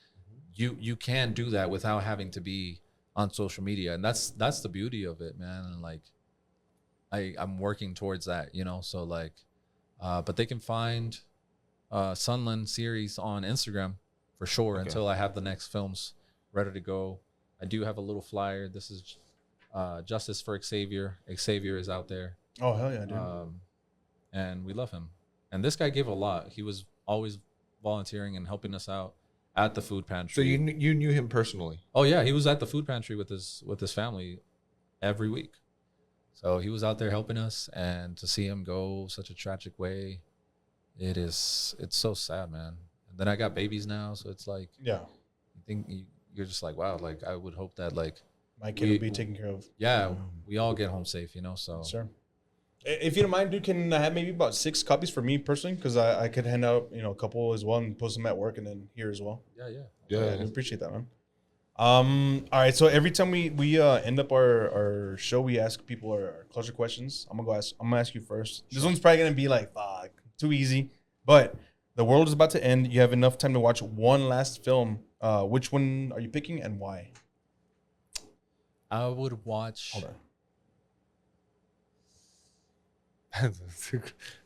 you can do that without having to be on social media. And that's the beauty of it, man. And like I'm working towards that, you know. So like but they can find Sunland Series on Instagram for sure until I have the next films ready to go. I do have a little flyer. This is Justice for Xavier. Xavier is out there. Oh hell yeah, dude. And we love him. And this guy gave a lot. He was always volunteering and helping us out at the food pantry. So you knew him personally? Oh yeah, he was at the food pantry with his family every week. So he was out there helping us, and to see him go such a tragic way, it's so sad, man. And then I got babies now, so it's like you're just like, wow, like I would hope that like my kid will be taken care of. Yeah, we all get home safe, you know. So sure. If you don't mind, dude, can I have maybe about 6 copies for me personally? Because I could hand out, you know, a couple as well and post them at work and then here as well. Yeah. I appreciate that, man. All right. So every time we end up our show, we ask people our closure questions. I'm gonna ask you first. This one's probably gonna be like, fuck, too easy. But the world is about to end. You have enough time to watch one last film. Which one are you picking and why? I would watch. Hold on.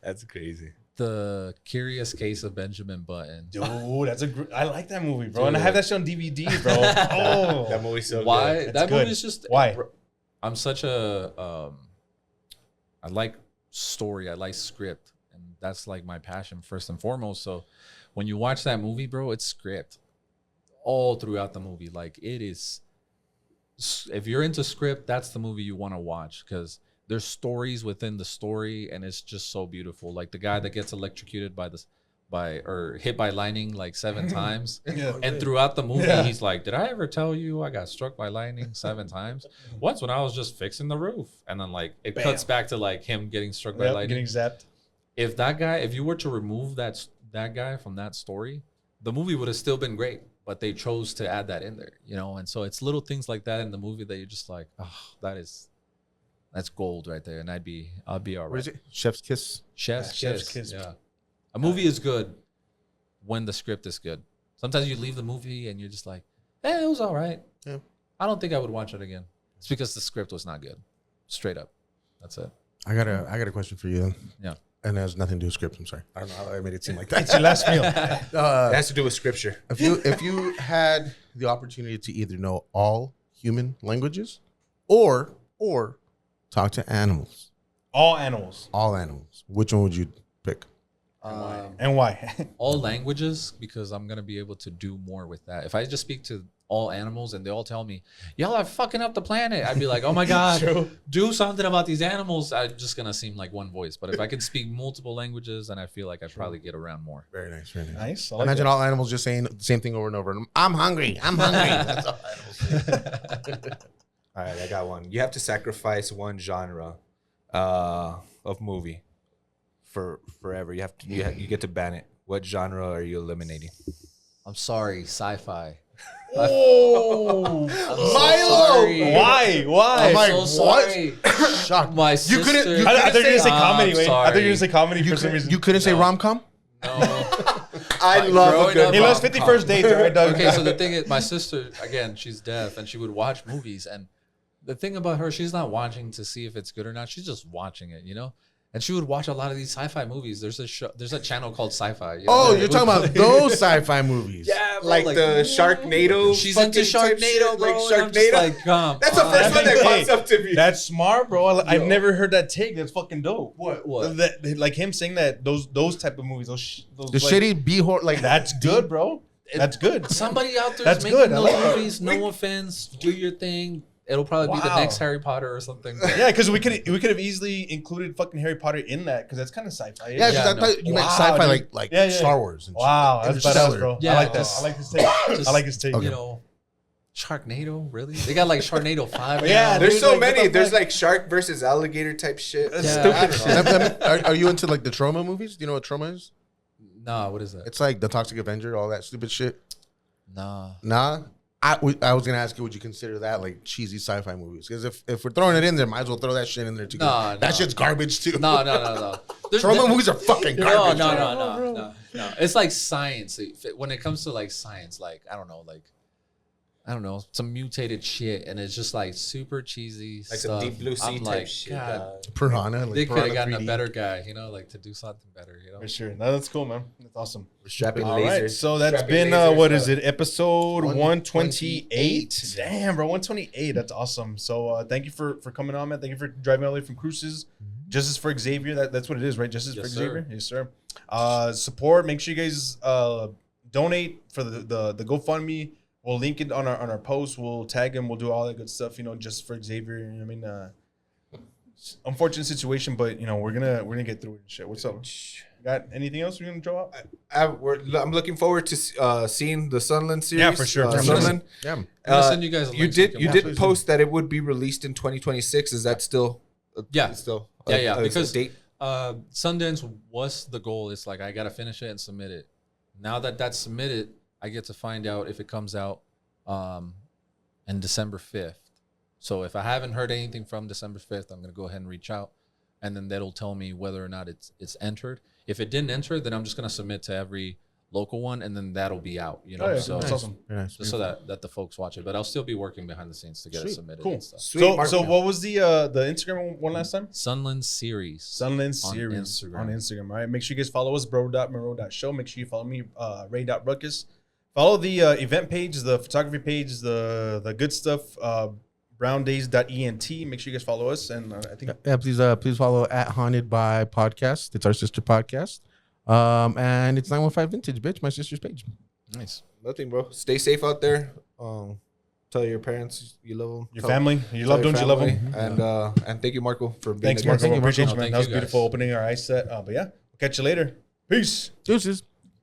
That's crazy. The Curious Case of Benjamin Button. Dude, I like that movie, bro. Dude. And I have that shit on DVD, bro. Oh, that movie's so why? good. That movie is just why? I'm such a I like story, I like script, and that's like my passion first and foremost. So when you watch that movie, bro, it's script all throughout the movie. Like it is. If you're into script, that's the movie you want to watch because there's stories within the story, and it's just so beautiful. Like the guy that gets electrocuted or hit by lightning like 7 times, and throughout the movie, he's like, "Did I ever tell you I got struck by lightning 7 times? Once when I was just fixing the roof." And then like it cuts back to like him getting struck by lightning, getting zapped. If you were to remove that guy from that story, the movie would have still been great. But they chose to add that in there, you know. And so it's little things like that in the movie that you're just like, oh, that's gold right there, and I'll be all right. What is it? Chef's Kiss. Chef's Kiss. Yeah, a movie is good when the script is good. Sometimes you leave the movie and you're just like, it was all right. Yeah. I don't think I would watch it again. It's because the script was not good. Straight up, that's it. I got a question for you. Yeah. And it has nothing to do with script. I'm sorry. I don't know how I made it seem like that. It's your last meal. It has to do with scripture. If you had the opportunity to either know all human languages or talk to animals. All animals. All animals. Which one would you pick? And why? All languages, because I'm gonna be able to do more with that. If I just speak to all animals and they all tell me, y'all are fucking up the planet, I'd be like, oh my God, do something about these animals. I'm just gonna seem like one voice. But if I can speak multiple languages, then I feel like I'd probably get around more. Very nice, very nice. Nice. Imagine all animals just saying the same thing over and over. I'm hungry. I'm hungry. That's all animals say. All right, I got one. You have to sacrifice one genre of movie for forever. You get to ban it. What genre are you eliminating? I'm sorry, sci-fi. Oh, Milo! Why? I'm like, so what? sorry. Shocked. My You sister. couldn't. I thought you were gonna say comedy. I'm Wait, I thought you were sorry. gonna say comedy for some reason. You couldn't say rom-com? No. I love a growing good up- He loves 50 First Dates, right, Doug? Okay, so the thing is, my sister, again, she's deaf, and she would watch movies. And the thing about her, she's not watching to see if it's good or not. She's just watching it, you know? And she would watch a lot of these sci-fi movies. There's a channel called Sci-Fi. You know? Oh, you're talking about those sci-fi movies. Yeah, bro, like the Sharknado. She's into fucking type shit, Sharknado, bro. like and I'm just Sharknado. like, come That's the on. first one that Hey, pops up to me. That's smart, bro. I've Yo. never heard that take. That's fucking dope. What? Like him saying that those type of movies, those The like, shitty B-horror, like That's good, bro. That's good. Somebody out there That's is making good. I those like that. movies. No offense. Do your thing. It'll probably be the Wow. next Harry Potter or something. Yeah, because we could have easily included fucking Harry Potter in that because that's kind of sci-fi. Yeah, Yeah, because I no. thought you meant Wow, sci-fi, dude. like Yeah. Star Wars. And Wow, shit. that's badass, Interstellar. bro. Yeah, I like just- this. I like his take. Just, I like his take. You know, Sharknado, really? They got like Sharknado 5 Yeah, now. There's dude, so like, what many. the There's fuck? like shark versus alligator type shit. That's Yeah. stupid. Are you into like the trauma movies? Do you know what trauma is? Nah, what is that? It's like the Toxic Avenger, all that stupid shit. Nah. Nah. I was gonna ask you, would you consider that like cheesy sci-fi movies? Because if we're throwing it in there, might as well throw that shit in there too. That shit's garbage too. No. Trauma movies are fucking garbage. No. It's like science. When it comes to like science, like I don't know, some mutated shit, and it's just like super cheesy Like stuff. some Deep Blue Sea I'm type like, shit. God, Piranha. Like they could have Piranha gotten a 3D. better guy, like to do something better, For sure. No, that's cool, man. That's awesome. We're strapping All lasers. right, so that's Strapping been lasers what up. is it? Episode 128. 128. Damn, bro, 128. That's awesome. So thank you for coming on, man. Thank you for driving all the way from Cruces. Justice for Xavier. That's what it is, right? Justice Yes, for sir. Xavier. Yes, sir. Support. Make sure you guys donate for the GoFundMe. We'll link it on our post. We'll tag him. We'll do all that good stuff. Justice for Xavier. You know what I mean, unfortunate situation, but we're gonna get through it and shit. What's up? Got anything else we're gonna draw out? I'm looking forward to seeing the Sunland series. Yeah, for sure. Sunland. Yeah. I'm gonna send you guys. A You link so did can you watch did it. post that it would be released in 2026. Is that still? Yeah. Still. Yeah. a Because date. Sundance was the goal. It's like I gotta finish it and submit it. Now that that's submitted, I get to find out if it comes out in December 5th. So if I haven't heard anything from December 5th, I'm gonna go ahead and reach out, and then that'll tell me whether or not it's entered. If it didn't enter, then I'm just gonna submit to every local one, and then that'll be out. Oh, yeah, so that's awesome. Very nice. just so that the folks watch it. But I'll still be working behind the scenes to get it submitted. Cool. And stuff. Sweet, So Marco. what was the Instagram one last time? Sunland Series. Sunland on Series Instagram. on Instagram. All right. Make sure you guys follow us, bro.monroe.show. Make sure you follow me, ray.ruckus. Follow the event page, the photography page, the good stuff, browndays.ent. Make sure you guys follow us. And I think Yeah, please follow at Haunted by Podcast. It's our sister podcast. And it's 915 Vintage, bitch, my sister's page. Nice. Nothing, bro. Stay safe out there. Tell your parents you love them. your family, you love, don't you love them? And thank you, Marco, for being Thanks, a Marco. guest. Thank you, Appreciate Marco. you, man. Thank That was you, guys. beautiful opening our eyes set. But yeah, we'll catch you later. Peace. Deuces.